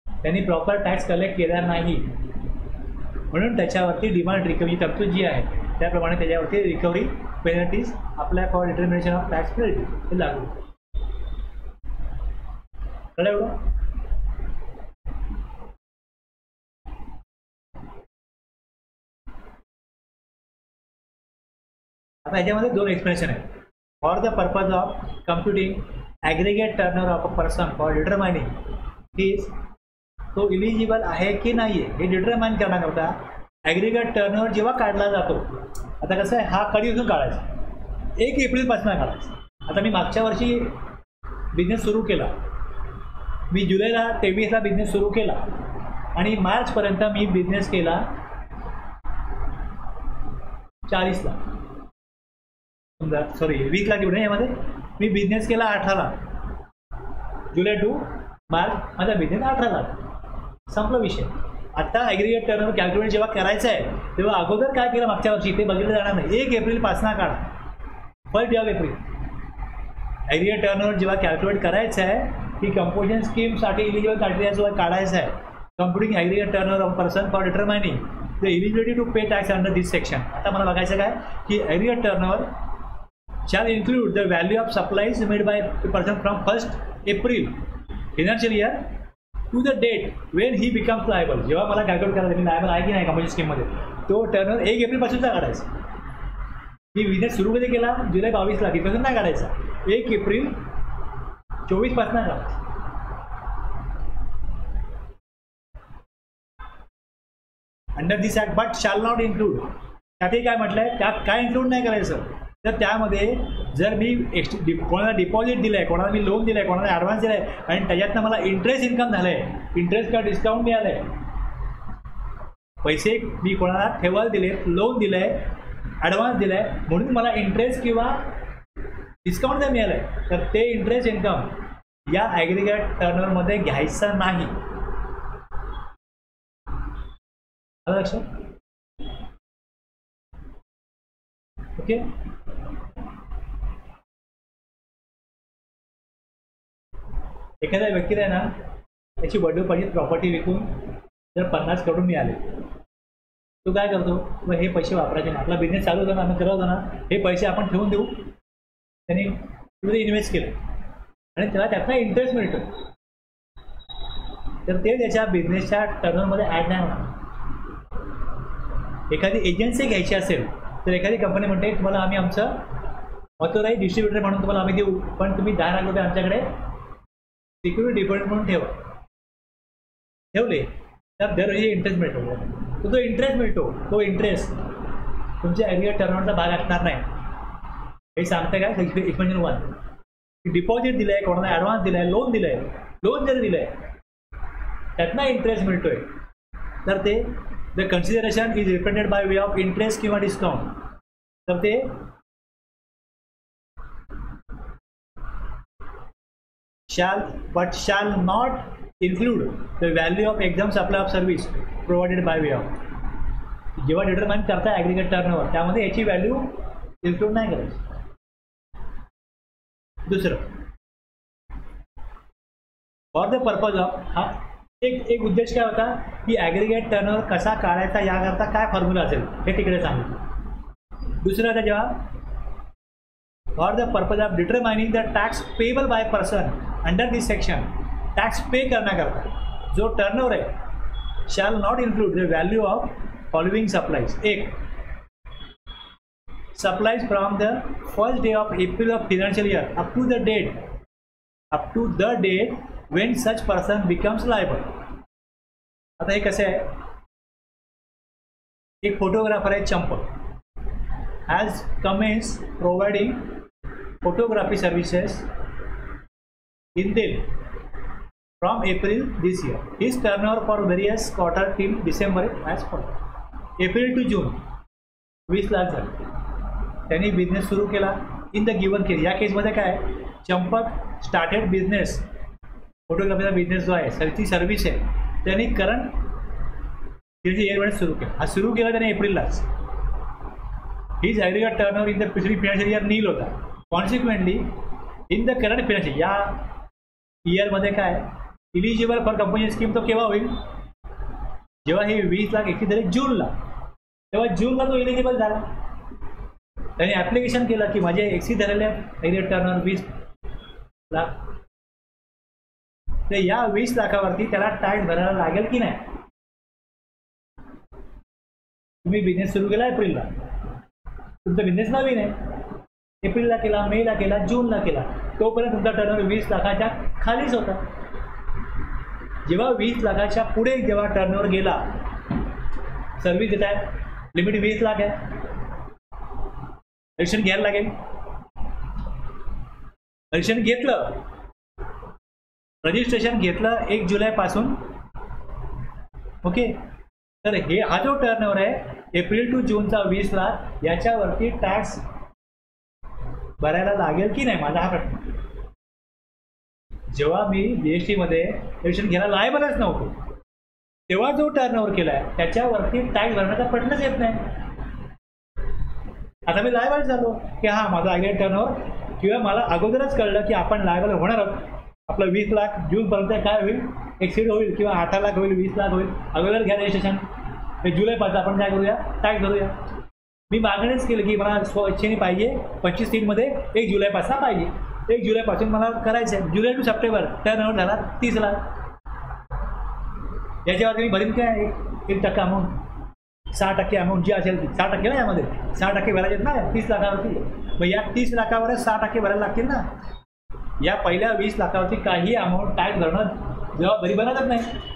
त्यांनी proper tax collect केला नाही म्हणून त्याच्यावरती demand recovery तरतूद जी आहे त्याप्रमाणे त्याच्यावरती recovery penalties apply for determination of tax penalty हे लागू. कळलं एवढं? आता ह्याच्यामध्ये 2 एक्सप्लेनेशन आहेत. For the purpose of computing aggregate turnover of a person for determining fees तो इलिजिबल आहे की नाही आहे हे डिटरमाइन करण्याकरता ॲग्रिगेट टर्नओव्हर जेव्हा काढला जातो, आता कसं आहे हा कधीपासून काढायचा? 1 एप्रिलपासून काढायचा. आता मी मागच्या वर्षी बिझनेस सुरू केला, मी जुलैला 23ला बिझनेस सुरू केला आणि मार्चपर्यंत मी बिझनेस केला 40ला, समजा सॉरी 20 लाख एवढे यामध्ये मी बिझनेस केला 18ला. जुलै टू मार्च माझा बिझनेस 18ला संपला विषय. आता ॲग्रिगेट टर्नओव्हर कॅल्क्युलेट जेव्हा करायचं आहे तेव्हा अगोदर काय केलं मागच्या वर्षी ते बघितलं जाणार नाही. 1 एप्रिलपासून काढा, 1 एप्रिल. ॲग्रिगेट टर्नओव्हर जेव्हा कॅल्क्युलेट करायचं आहे की कंपोजिशन स्कीमसाठी इलिजिबल क्रायटेरिया जेव्हा काढायचं आहे computing aggregate turnover of person for determining the eligibility to pay tax under this section. आता मला बघायचं काय की aggregate turnover shall include the value of supplies made by a person from 1st April financial year to the date when he becomes liable. जेव्हा मला calculate करायचं मी liable आहे की नाही कंपोजिशन स्कीममध्ये तो टर्नओव्हर 1 एप्रिलपासूनचा काढायचा. मी बिझनेस सुरू कधी केला? जुलै 22ला, तिथपासून नाही काढायचा. 1 एप्रिल 24 पासून काढायचा. Under this act but shall not include. त्यातही काय म्हटलंय त्यात काय इन्क्लूड नाही करायचं तर त्यामध्ये जर मी कोणाला डिपॉझिट दिलं आहे, कोणाला मी लोन दिलं आहे, कोणाला ॲडव्हान्स दिला आहे आणि त्याच्यातनं मला इंटरेस्ट इन्कम झालं आहे, इंटरेस्ट का डिस्काउंट मिळालं आहे, पैसे मी कोणाला ठेवायला दिले, लोन दिलं आहे, ॲडव्हान्स दिला आहे म्हणून मला इंटरेस्ट किंवा डिस्काउंट जर मिळालं आहे तर ते इंटरेस्ट इन्कम या ॲग्रिगेट टर्नओव्हरमध्ये घ्यायचा नाही. लक्षात? ओके. एखाद्या व्यक्तीला आहे ना त्याची वडील पाहिजे प्रॉपर्टी विकून जर 50 करोड मिळाले तो काय करतो? मग हे पैसे वापरायचे ना, आपला बिझनेस चालू होता ना, आपण करत ना, हे पैसे आपण ठेवून देऊ. त्यांनी तिथे इन्व्हेस्ट केलं आणि त्याला त्यातला इंटरेस्ट मिळतो तर ते त्याच्या बिझनेसच्या टर्नओव्हरमध्ये ॲड नाही होणार. एखादी एजन्सी घ्यायची असेल तर एखादी कंपनी म्हणते तुम्हाला आम्ही आमचं ऑथोराइज डिस्ट्रीब्युटर म्हणून तुम्हाला आम्ही देऊ, पण तुम्ही 10 लाख रुपये आमच्याकडे सिक्युरिटी डिपॉझिट म्हणून ठेवले तर दरवर्षी इंटरेस्ट मिळतो. तो इंटरेस्ट मिळतो, तो इंटरेस्ट तुमच्या ॲग्रिगेट टर्नओव्हरचा भाग असणार नाही. हे सांगतं काय एक्सपेन्शन 1 डिपॉझिट दिलं आहे, कोणाला ॲडव्हान्स दिला आहे, लोन दिलं आहे, लोन जरी दिलं आहे त्यातनं इंटरेस्ट मिळतोय तर ते the consideration is represented by way of interest किंवा डिस्काउंट. तर ते shall not include the value of exam supply of service provided by way of. जेव्हा डिटरमाइन करता ॲग्रिगेट टर्नओव्हर त्यामध्ये याची व्हॅल्यू इन्क्लूड नाही करायची. दुसरं फॉर द पर्पज ऑफ, हा एक उद्देश काय होता की ॲग्रिगेट टर्नओव्हर कसा काढायचा याकरता काय फॉर्म्युला असेल हे तिकडे सांगितलं. दुसरं आता जेव्हा for the purpose of determining the tax payable by person under this section, tax pay करण्याकरता जो टर्नओव्हर आहे shall not include the value of following supplies. एक, supplies from the first day of April of financial year up to the date when such person becomes liable. आता हे कसं आहे, एक photographer आहे Champak, has commenced providing photography services in Delhi from April this year. His turnover for various quarter till December as follows. April to June 20 lakh झाले. त्यांनी business सुरू केला इन द गिवन केस. या केसमध्ये काय चंपक स्टार्टेड बिझनेस, फोटोग्राफीचा बिझनेस जो आहे ती सर्व्हिस आहे त्यांनी करंट इयरमध्ये सुरू केला. हा सुरू केला त्याने एप्रिललाच. His aggregate turnover in the preceding financial year nil होता. Consequently in the current financial या इयरमध्ये काय इलिजिबल फॉर कंपनी स्कीम तो केव्हा होईल, जेव्हा हे 20 लाख एक्सिड झाले जूनला, तेव्हा जूनला तो इलिजिबल झाला. त्याने ॲप्लिकेशन केलं की माझे एक्सिड झालेले ॲग्रिगेट टर्नओव्हर 20 लाख, तर या 20 लाखावरती त्याला टॅक्स भरायला लागेल की नाही. तुम्ही बिझनेस सुरू केला एप्रिलला, तुमचा बिझनेस नवीन आहे, एप्रिलला केला, मेला केला, जूनला केला, तोपर्यंत तुमचा टर्नओव्हर 20 लाखाच्या खालीच होता. जेव्हा 20 लाखाच्या पुढे जेव्हा टर्नओव्हर गेला, सर्व्हिस देत आहे, लिमिट 20 लाख आहे, रजिस्ट्रेशन घ्यायला लागेल. रजिस्ट्रेशन घेतलं 1 जुलैपासून. ओके, तर हे हा जो टर्नओव्हर आहे एप्रिल टू जूनचा 20 लाख याच्यावरती टॅक्स भरायला लागेल की नाही, माझा हा प्रश्न. जेव्हा मी GST मध्ये रजिस्ट्रेशन घ्यायला लायबलच नव्हतो तेव्हा जो टर्नओव्हर केला आहे त्याच्यावरती टॅक्स भरण्याचा प्रश्नच येत नाही. आता मी लायबल झालो की हा माझा ॲग्रिगेट टर्नओव्हर, किंवा मला अगोदरच कळलं की आपण लायबल होणार आहोत, आपलं 20 लाख जूनपर्यंत काय होईल एक्सिड होईल, किंवा 18 लाख होईल, 20 लाख होईल, अगोदर घ्या रजिस्ट्रेशन. जुलैपासून आपण काय करूया, टॅक्स भरूया. मी मागणीच केलं की मला स्वइच्छेने पाहिजे 25-3 1 जुलैपासून पाहिजे. 1 जुलैपासून मला करायचं आहे. जुलै टू सप्टेंबर टर्नओव्हर झाला 30 लाख. याच्यावरती मी भरीन काय 1% अमाऊंट, 6% अमाऊंट जी असेल ती 6% ना, यामध्ये 6% भरायचे ना 30 लाखावरती. मग या 30 लाखावरच 6% भरायला लागतील ना. या पहिल्या 20 लाखावरती काही अमाऊंट टॅक्स भरणं जबाबदारी बनतच नाही.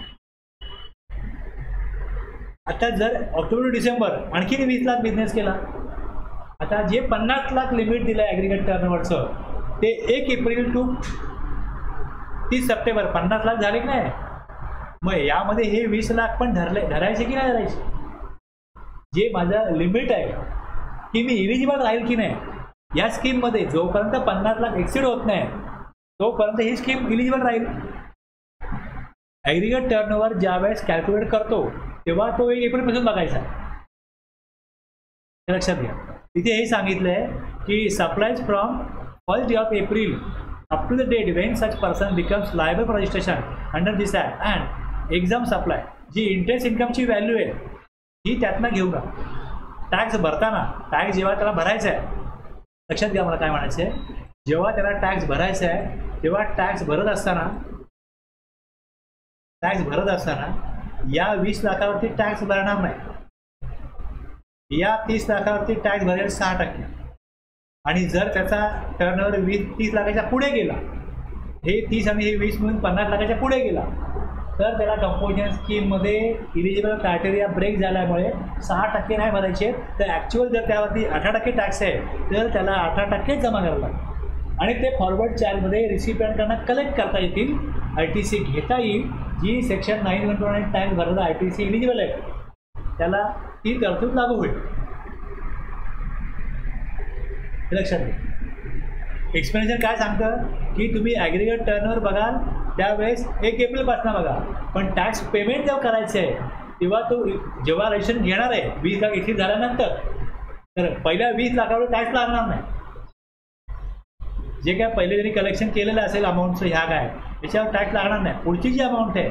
आता जर ऑक्टोबर टू डिसेंबर आणखी 20 लाख बिझनेस केला, आता जे 50 लाख लिमिट दिलं आहे ॲग्रिगेट टर्नओव्हरचं ते 1 एप्रिल टू 30 सप्टेंबर 50 लाख झाले की नाही. मग यामध्ये हे 20 लाख पण धरायचे की नाही धरायचे, जे माझं लिमिट आहे की मी इलिजिबल राहील की नाही या स्कीममध्ये. जोपर्यंत 50 लाख एक्सिड होत नाही तोपर्यंत ही स्कीम इलिजिबल राहील. ॲग्रिगेट टर्नओव्हर ज्यावेळेस कॅल्क्युलेट करतो तेव्हा तो 1 एप्रिलपासून बघायचा. लक्षात घ्या, इथे हे सांगितलं आहे की supplies from first day of April up to the date when such person becomes liable for registration under this act and exempt supply, जी इंटरेस्ट इन्कमची व्हॅल्यू आहे ही त्यातनं घेऊ का. टॅक्स भरताना टॅक्स जेव्हा त्याला भरायचा आहे, लक्षात घ्या मला काय म्हणायचं आहे, जेव्हा त्याला टॅक्स भरायचा आहे तेव्हा टॅक्स भरत असताना या 20 लाखावरती टॅक्स भरणार नाही. या 30 लाखावरती टॅक्स भरेल 6%. आणि जर त्याचा टर्नओव्हर 30 लाखाच्या पुढे गेला, हे 30 आणि हे 20 मिळून 50 लाखाच्या पुढे गेला, तर त्याला कंपोजिशन स्कीममध्ये इलिजिबल क्रायटेरिया ब्रेक झाल्यामुळे 6% नाही भरायचे, तर ॲक्च्युअल जर त्यावरती 18% टॅक्स आहे तर त्याला 18% जमा करायला लागेल आणि ते फॉरवर्ड चार्जमध्ये रिसिपियंटकडनं कलेक्ट करता येतील, ITC घेता येईल. जी सेक्शन 9(1) टॅक्स भरायला ITC इलिजिबल आहे त्याला ती तरतूद लागू होईल. लक्षात घ्या. एक्सप्लेनेशन काय सांगतं की तुम्ही ॲग्रिगेट टर्नओव्हर बघाल त्यावेळेस 1 एप्रिलपासून बघा, पण टॅक्स पेमेंट जेव्हा करायचं आहे तेव्हा तो जेव्हा रजिस्ट्रेशन घेणार आहे 20 लाख एक्सीड झाल्यानंतर, तर पहिल्या 20 लाखावर टॅक्स लागणार नाही. जे काय पहिले जरी कलेक्शन केलेलं असेल अमाऊंटचं ह्या काय याच्यावर टॅक्स लागणार नाही. पुढची जी अमाऊंट आहे,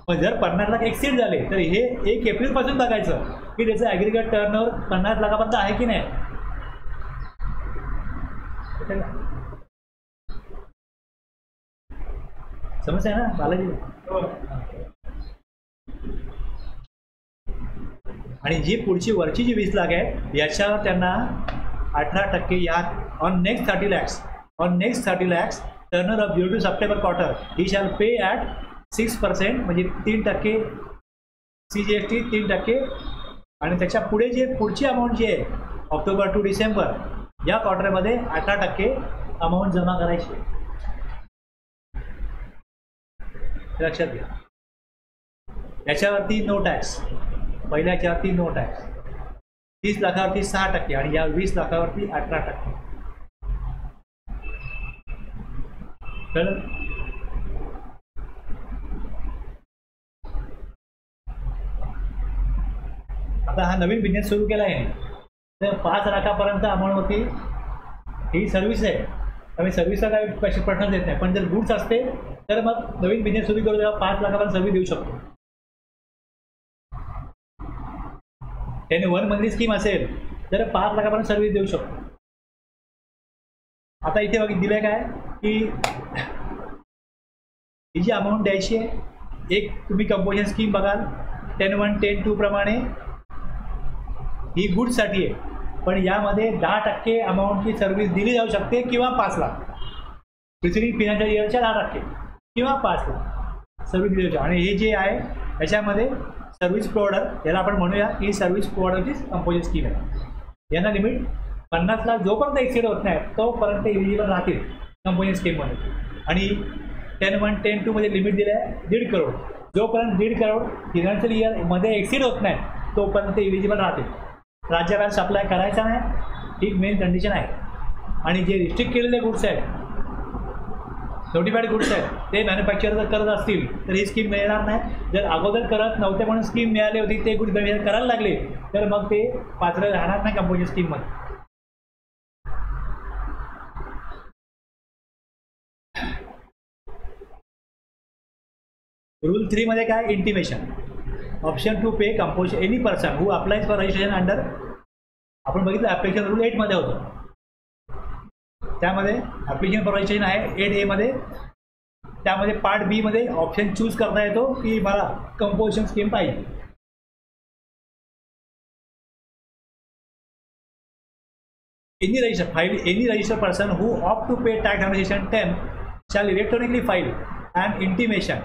पण जर 50 लाख एक्सीड झाले तर हे 1 एप्रिलपासून बघायचं की त्याचं ॲग्रिगेट टर्नओव्हर 50 लाखापर्यंत आहे की नाही. समज आहे ना बालाजी. आणि जी पुढची वरची जी 20 लाख आहे याच्यावर त्यांना 18% या on next 30 lakhs turnover of due to September quarter he shall pay at 6% म्हणजे 3% CGST 3%. आणि त्याच्या पुढे जे पुढची अमाऊंट जी आहे ऑक्टोबर टू डिसेंबर या क्वार्टरमध्ये 18% अमाऊंट जमा करायची. लक्षात घ्या. याच्यावरती नो टॅक्स, पहिल्या याच्यावरती नो टॅक्स, 30 लाखावरती 6% आणि या 20 लाखावरती 18%. तर आता हा नवीन बिझनेस सुरू केला आहे तर 5 लाखापर्यंत अमाऊंटवरती ही सर्व्हिस आहे, त्यामुळे सर्व्हिसला काही प्रश्न देत नाही. पण जर गुड्स असते तर मग नवीन बिझनेस सुरू करू तेव्हा 5 लाखापर्यंत सर्व्हिस देऊ शकतो. त्याने 1 मंथली स्कीम असेल तर 5 लाखापर्यंत सर्व्हिस देऊ शकतो. आता इथे बघ दिलं काय की ही जी अमाऊंट द्यायची आहे, एक तुम्ही कंपोजिशन स्कीम बघाल 10(1) 10(2) प्रमाणे ही गुड्ससाठी आहे, पण यामध्ये 10% अमाऊंटची सर्व्हिस दिली जाऊ शकते किंवा 5 लाख प्रिसिडिंग फिनान्शियल इयरच्या 10% किंवा 5 लाख सर्व्हिस दिली जाऊ. आणि हे जे आहे याच्यामध्ये सर्व्हिस प्रोव्हायडर याला आपण म्हणूया की सर्व्हिस प्रोव्हायडरची कंपोजिशन स्कीम आहे. यांना लिमिट 50 लाख जोपर्यंत एक्सिड होत नाही तोपर्यंत इलिजिबल राहतील कंपोजिशन स्कीममध्ये. आणि 10(1) 10(2) मध्ये लिमिट दिलं आहे 1.5 करोड. जोपर्यंत 1.5 करोड फिनान्शियल इयरमध्ये एक्सिड होत नाही तोपर्यंत इलिजिबल राहतील. राज्याबाहेर सप्लाय करायचा नाही ही मेन कंडिशन आहे. आणि जे रिस्ट्रिक्ट केलेले गुड्स आहेत, नोटिफाईड गुड्स आहेत, ते मॅन्युफॅक्चर जर करत असतील तर ही स्कीम मिळणार नाही. जर अगोदर करत नव्हते म्हणून स्कीम मिळाली होती ते गुड्स करायला लागले तर मग ते पात्र राहणार नाही कंपोजिशन स्कीममध्ये. रूल 3 मध्ये काय intimation option to pay composition any person who applies for registration under, आपण बघितलं ॲप्लिकेशन रूल 8 मध्ये होतं, त्यामध्ये ॲप्लिकेशन फॉर रजिस्ट्रेशन आहे 8A मध्ये. त्यामध्ये पार्ट बी मध्ये ऑप्शन चूज करता येतो की मला कंपोजिशन स्कीम पाहिजे. Any register person who opt to pay tax under section 10 shall electronically file and intimation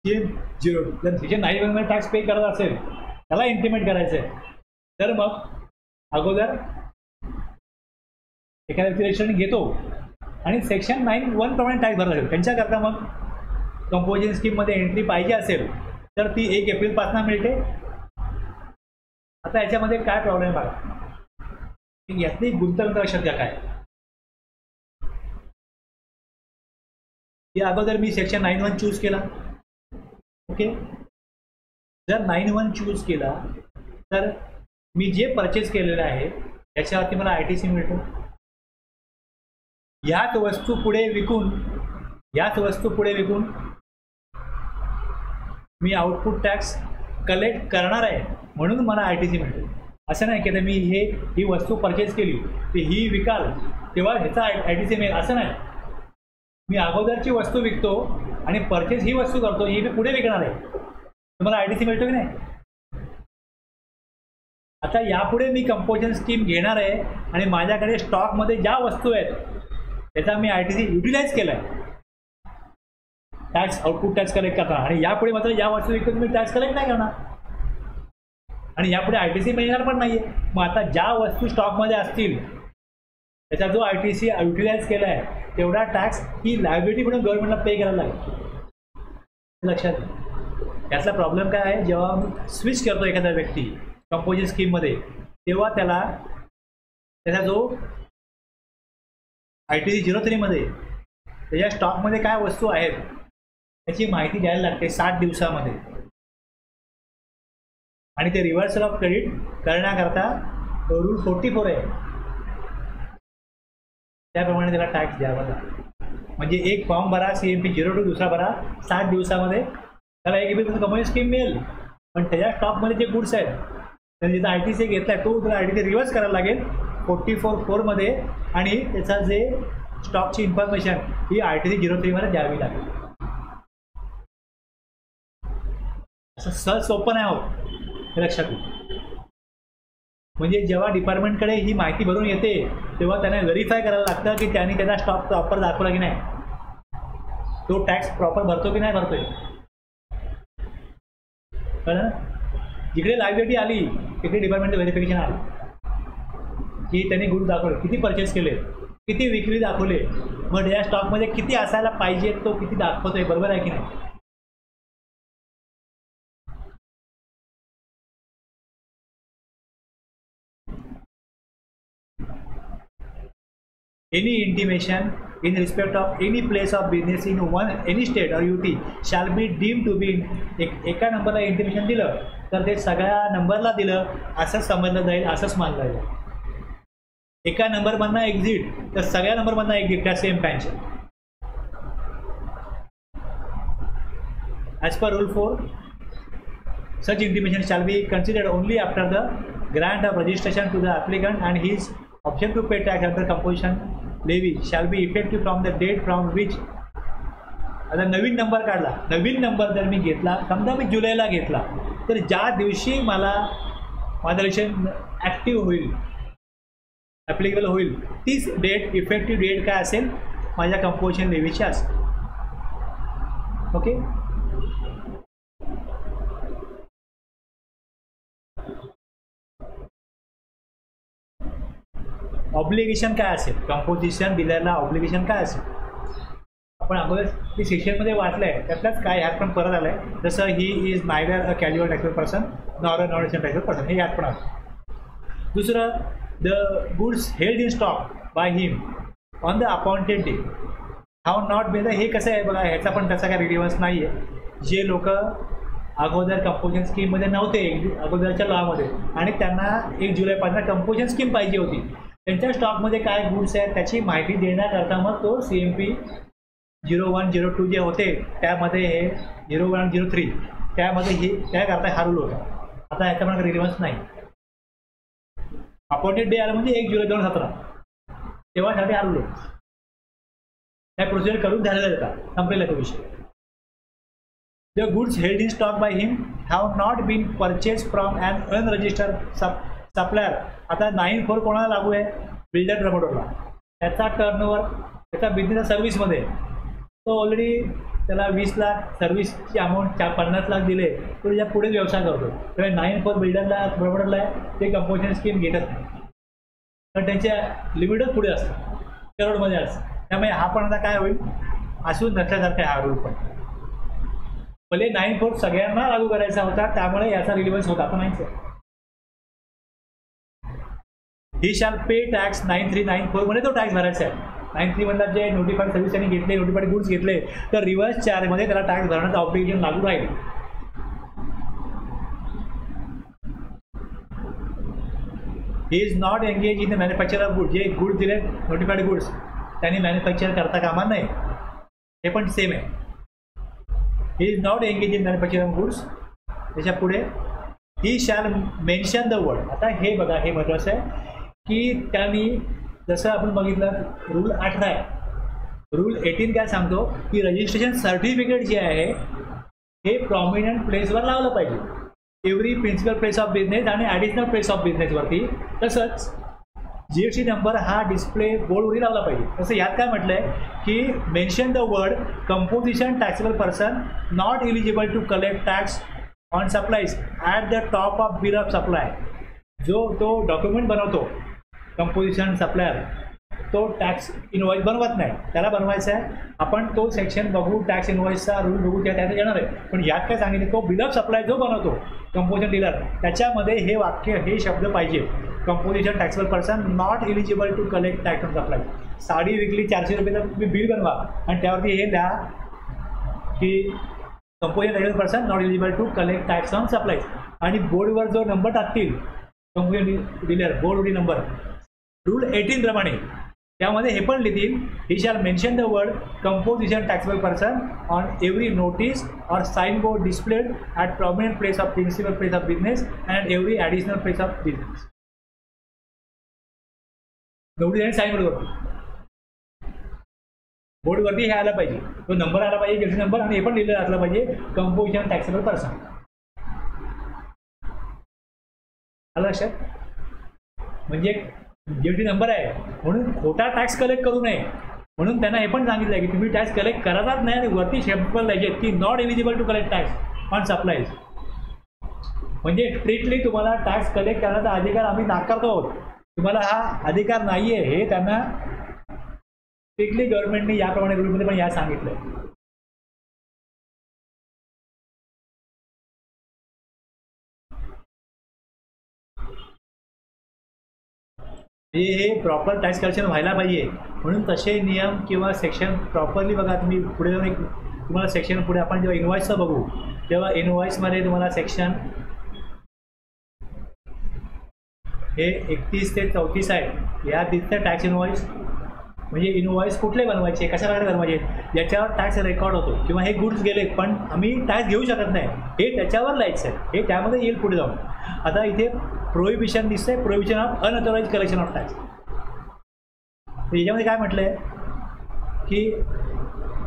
0. जर सेक्शन 9 टॅक्स पे करत असेल त्याला इंटिमेट करायचं आहे तर मग अगोदर एखाद्या व्यक्ती रजिस्ट्रेशन घेतो आणि सेक्शन 9(1) प्रमाणे टॅक्स भरला असेल त्यांच्याकरता मग कंपोजिशन स्कीममध्ये एंट्री पाहिजे असेल तर ती 1 एप्रिलपासून मिळते. आता याच्यामध्ये काय प्रॉब्लेम बघा, यातली गुंतवणूक लक्षात घ्या काय. या अगोदर मी सेक्शन 9(1) चूज केला. ओके, जर 9(1) चूज केला तर मी जे परचेस केलेलं आहे त्याच्यावरती मला ITC मिळतो. याच वस्तू पुढे विकून मी आउटपुट टॅक्स कलेक्ट करणार आहे म्हणून मला ITC मिळतो. असं नाही की मी ही वस्तू परचेस केली तर ही विकाल तेव्हा ह्याचा ITC मिळेल असं नाही. मी अगोदरची वस्तू विकतो आणि परचेस ही वस्तू करतो, ही मी पुढे विकणार आहे तर मला ITC मिळतो की नाही. आता यापुढे मी कंपोजिशन स्कीम घेणार आहे आणि माझ्याकडे स्टॉकमध्ये ज्या वस्तू आहेत त्याचा मी ITC युटिलाइज केला आहे टॅक्स आउटपुट टॅक्स कलेक्ट करताना, आणि यापुढे मात्र या वस्तू विकत मी टॅक्स कलेक्ट नाही करणार आणि यापुढे ITC मिळणार पण नाही आहे. मग आता ज्या वस्तू स्टॉकमध्ये असतील त्याचा जो ITC युटिलाइज केला आहे तेवढा टॅक्स ही लायबिलिटी म्हणून गव्हर्नमेंटला पे करायला लागेल. लक्षात घ्या. यातला प्रॉब्लेम काय आहे, जेव्हा मी स्विच करतो एखादा व्यक्ती कंपोजिशन स्कीममध्ये तेव्हा त्याचा जो ITC 03 मध्ये त्याच्या स्टॉकमध्ये काय वस्तू आहेत त्याची माहिती द्यायला लागते 60 दिवसामध्ये, आणि ते रिव्हर्सल ऑफ क्रेडिट करण्याकरता रूल 44 आहे त्याप्रमाणे त्याला टॅक्स द्यावा लागतो. म्हणजे एक फॉर्म भरा CMP 02, दुसरा भरा 60 दिवसामध्ये त्याला एक कंपोजिशन स्कीम मिळेल, पण त्याच्या स्टॉकमध्ये जे गुड्स आहेत त्याने जिथं ITC घेतला आहे तो त्याला ITC रिव्हर्स करायला लागेल 44(4) मध्ये, आणि त्याचा जे स्टॉकची इन्फॉर्मेशन ही ITC 03 मध्ये द्यावी लागेल. असं सहज सोपं नाही होत, हे लक्षात घ्या. म्हणजे जेव्हा डिपार्टमेंटकडे ही माहिती भरून येते तेव्हा त्यांना व्हेरीफाय करायला लागतं की त्यांनी त्याचा स्टॉक प्रॉपर दाखवला की नाही, तो टॅक्स प्रॉपर भरतो की नाही भरतोय. कळलं? जिकडे लायबिलिटी आली तिकडे डिपार्टमेंटचं व्हेरिफिकेशन आलं की त्यांनी गुड्स दाखवले, किती परचेस केले, किती विक्री दाखवले, मग या स्टॉकमध्ये किती असायला पाहिजे तो किती दाखवतोय, बरोबर आहे की नाही. Any intimation in respect of any place of business in any state or UT shall be deemed to be एका नंबरला इंटिमेशन दिलं तर ते सगळ्या नंबरला दिलं असंच समजलं जाईल, असंच मानलं जाईल. एका नंबरमधनं एक्झिट तर सगळ्या नंबरमधनं एक्झिट त्या सेम पॅनच्या. As per rule 4 such intimation shall be considered only after the grant of registration to the applicant and his option to pay tax under composition levy shall be effective from the date from which. आता नवीन number काढला, नवीन number जर मी घेतला, समजा मी जुलैला घेतला, तर ज्या दिवशी मला माझं रजिस्ट्रेशन ॲक्टिव्ह होईल, ॲप्लिकेबल होईल, तीच डेट इफेक्टिव्ह डेट काय असेल माझ्या कंपोजिशन लेवीची असेल. ओके. ऑब्लिगेशन काय असेल, कंपोजिशन डीलरला ऑब्लिगेशन काय असेल, आपण अगोदर ते सेशनमध्ये वाचलं आहे त्यातलाच काय ह्यात पण परत आलं आहे. जसं he is neither a casual taxable person nor a non taxable person, हे यात पण आलं. दुसरं, the goods held in stock by him on the appointed day have not been. हे कसं आहे बघा, ह्याचा पण तसा काय रिलेव्हन्स नाही आहे. जे लोक अगोदर कंपोजिशन स्कीममध्ये नव्हते अगोदरच्या लॉमध्ये आणि त्यांना 1 जुलैपासून कंपोजिशन स्कीम पाहिजे होती, त्यांच्या स्टॉकमध्ये काय गुड्स आहेत त्याची माहिती देण्याकरता मग तो CMP 01, 02 जे होते त्यामध्ये हे 01, 03 त्यामध्ये हे त्याकरता हा रूल होता. आता ह्याचा पण रिलेव्हन्स नाही. अपॉइंटेड डे आलं म्हणजे 1 जुलै 2017 तेव्हासाठी हा रूल होता. त्या प्रोसिजर करून झालेला होता, संपलेला तो विषय. The goods held in stock by him have not been purchase from an unregistered supplier. आता 9(4) कोणाला लागू आहे, बिल्डर प्रमोटरला. त्याचा टर्नओव्हर त्याचा बिझनेस सर्व्हिसमध्ये तो ऑलरेडी त्याला 20 लाख सर्व्हिसची अमाऊंट 50 लाख दिले, तो त्याच्या पुढे व्यवसाय करतो. त्यामुळे 9(4) बिल्डरला प्रमोटरला आहे ते कंपोजिशन स्कीम घेतच नाही, तर त्यांच्या लिमिटच पुढे असतं, करोडमध्ये असतं. त्यामुळे हा पण आता काय होईल, असून नसल्यासारखा हा रूल पण. भले 9(4) सगळ्यांना लागू करायचा होता त्यामुळे याचा रिलेव्हन्स होता, पण नाहीच आहे. ही शॅल पे टॅक्स 9(3), 9(4) मध्ये तो टॅक्स भरायचा आहे. 9(3) मधला जे नोटिफाईड सर्व्हिस त्यांनी घेतले, नोटिफाईड गुड्स घेतले, तर रिव्हर्स चार्जमध्ये त्याला टॅक्स भरण्याचं ऑब्लिगेशन लागू राहील. ही is not engage in the manufacture of goods. जे गुड्स दिले नोटिफाईड गुड्स त्यांनी मॅन्युफॅक्चर करता कामा नाही, हे पण सेम आहे. ही is not engage in manufacture of goods. त्याच्या पुढे ही शॅल मेन्शन द वर्ड. आता हे बघा, हे महत्त्वाचं आहे की त्यांनी जसं आपण बघितलं रूल 18 आहे, रूल 18 काय सांगतो की रजिस्ट्रेशन सर्टिफिकेट जे आहे हे प्रॉमिनंट प्लेसवर लावलं पाहिजे. Every principal place of business आणि ॲडिशनल प्लेस ऑफ बिझनेसवरती. तसंच GST नंबर हा डिस्प्ले बोर्डवरती लावला पाहिजे. तसं यात काय म्हटलं आहे की mention the word composition taxable person not eligible to collect tax on supplies at the top of bill of supply. जो तो डॉक्युमेंट बनवतो कंपोजिशन सप्लायर, तो टॅक्स इनवॉइस बनवत नाही, त्याला बनवायचा आहे. आपण तो सेक्शन बघू, टॅक्स इनवॉइसचा रूल बघू, त्यात येणार आहे. पण यात काय सांगितलं, तो बिल ऑफ सप्लाय जो बनवतो कंपोजिशन डीलर, त्याच्यामध्ये हे वाक्य, हे शब्द पाहिजे, composition taxable person not eligible to collect tax on supply. Sari विकली 400 रुपयाचं तुम्ही बिल बनवा आणि त्यावरती हे लिहा की composition taxable person not eligible to collect tax on supplies. आणि बोर्डवर जो नंबर टाकतील कंपोजिशन डीलर बोर्डवरील नंबर, रूल 18 प्रमाणे त्यामध्ये हे पण लिहितील, he shall mention the word composition taxable person on every notice or sign board displayed at prominent place of principal place of business and every additional place of business. Notice आणि sign बोर्डवरती हे आलं पाहिजे, तो number आला पाहिजे, GST number, आणि हे पण लिहिलेलं असलं पाहिजे कंपोजिशन टॅक्सेबल पर्सन. आलं लक्षात? म्हणजे GST नंबर आहे म्हणून खोटा टॅक्स कलेक्ट करू नये, म्हणून त्यांना हे पण सांगितलं आहे की तुम्ही टॅक्स कलेक्ट करतच नाही आणि वरती शब्द पाहिजे की not eligible to collect tax on supplies. म्हणजे स्ट्रिक्टली तुम्हाला टॅक्स कलेक्ट करण्याचा अधिकार आम्ही नाकारतो आहोत, तुम्हाला हा अधिकार नाही आहे, हे त्यांना स्ट्रिक्टली गव्हर्नमेंटने याप्रमाणे रूलमध्ये पण या सांगितलं. हे प्रॉपर टॅक्स कलेक्शन व्हायला पाहिजे, म्हणून तसे नियम किंवा सेक्शन प्रॉपरली बघा. तुम्ही पुढे जाऊन एक तुम्हाला सेक्शन, पुढे आपण जेव्हा इनवॉइसचं बघू तेव्हा इनवॉइसमध्ये तुम्हाला सेक्शन हे 31 ते 34 आहे. या दिसतं टॅक्स इनवॉइस, म्हणजे इनवॉइस कुठले बनवायचे, कशाप्रकारे बनवायचे, याच्यावर टॅक्स रेकॉर्ड होतो. किंवा हे गुड्स गेले पण आम्ही टॅक्स घेऊ शकत नाही, हे त्याच्यावर लिहायचं आहे, हे त्यामध्ये येईल पुढे जाऊन. आता इथे प्रोहिबिशन दिसतंय, prohibition of unauthorised collection of tax. याच्यामध्ये काय म्हटलं आहे की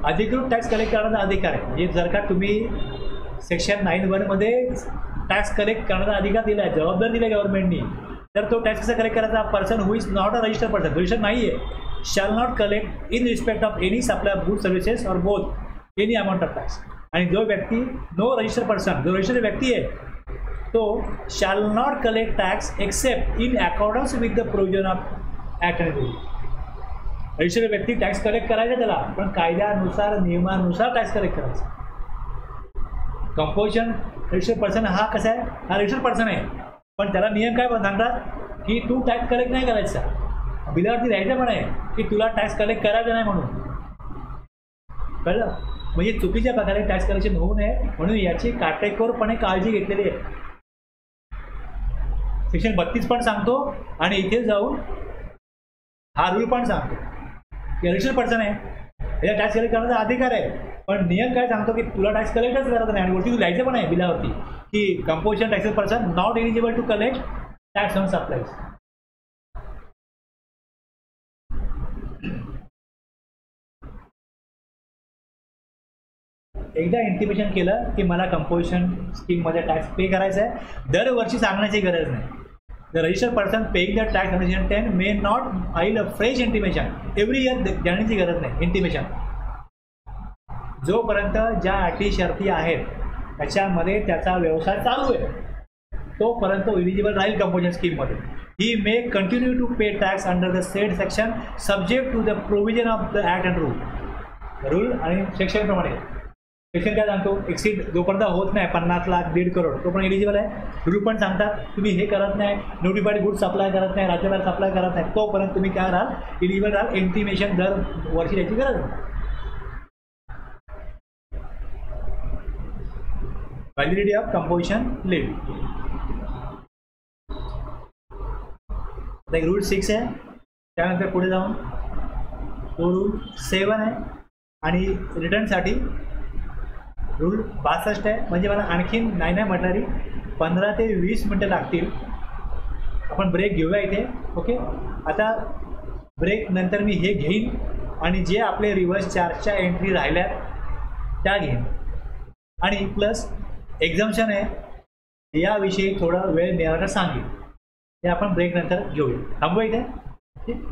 अधिकृत टॅक्स कलेक्ट करण्याचा अधिकार आहे. म्हणजे जर का तुम्ही सेक्शन 9(1) टॅक्स कलेक्ट करण्याचा अधिकार दिला आहे, जबाबदारी दिली आहे गव्हर्नमेंटनी, तर तो टॅक्स कसा कलेक्ट करायचा, person who is not a registered person, register नाही आहे, shall not collect in respect of any supply of good services or both any amount of tax. आणि जो व्यक्ती नो रजिस्टर्ड पर्सन, जो रजिस्टर्ड व्यक्ती आहे, तो shall not collect tax accept in accordance with the provision of act and rule. Registered व्यक्ती tax collect करायचा त्याला, पण कायद्यानुसार नियमानुसार टॅक्स कलेक्ट करायचा. कंपोजिशन रजिस्टर्ड पर्सन हा कसा आहे, हा रजिस्टर्ड पर्सन आहे, पण त्याला नियम काय सांगतात की तू टॅक्स कलेक्ट नाही करायचा, बिलावरती लिहायचं पण आहे की तुला टॅक्स कलेक्ट करायचं नाही म्हणून. कळलं? म्हणजे चुकीच्या प्रकारे टॅक्स कलेक्शन होऊ नये म्हणून याची काटेकोरपणे काळजी घेतलेली आहे. सेक्शन 32 पण सांगतो आणि इथे जाऊन हा रूल पण सांगतो की रजिस्टर्ड पर्सन आहे, याला टॅक्स कलेक्ट करण्याचा अधिकार आहे, पण नियम काय सांगतो की तुला टॅक्स कलेक्टच करायचं नाही. आणि वरती तू लिहायचं पण आहे बिलावरती की composition taxable person not eligible to collect tax on supplies. एकदा इंटिमेशन केलं की मला कंपोजिशन स्कीममध्ये टॅक्स पे करायचा आहे, दरवर्षी सांगण्याची गरज नाही. The registered person paying the tax under section 10 may not file a fresh intimation every year. देण्याची गरज नाही इंटिमेशन. जोपर्यंत ज्या अटी शर्ती आहेत त्याच्यामध्ये त्याचा व्यवसाय चालू आहे तोपर्यंत एलिजिबल राहील कंपोजिशन स्कीममध्ये. He may continue to pay tax under the said section subject to the provision of the act and rule आणि सेक्शनप्रमाणे. सेक्शन काय सांगतो, एक्सिड जोपर्यंत होत नाही 50 लाख 1.5 करोड तोपर्यंत एलिजिबल आहे. रूल पण सांगतात तुम्ही हे करत नाही, नोटिफाईड गुड्स सप्लाय करत नाही, राज्यभर सप्लाय करत नाही, तोपर्यंत तुम्ही काय राहाल, एलिजिबल राहाल. इंटिमेशन दर वर्षी याची गरज नाही. Validity of composition levy. आता एक रूल 6 आहे, त्यानंतर पुढे जाऊन तो रूल 7 आहे आणि रिटर्नसाठी रूल 62 आहे. म्हणजे मला आणखीन नाही म्हटणारी 15 ते 20 मिनटं लागतील. आपण ब्रेक घेऊया इथे. ओके, आता ब्रेक नंतर मी हे घेईन आणि जे आपले रिव्हर्स चार्जच्या एंट्री राहिल्यात त्या घेईन. आणि प्लस एक्झाम्शन आहे याविषयी थोडा वेळ मिळाला तर सांगेल. ते आपण ब्रेक नंतर घेऊया. थांबूया इथे. ठीक.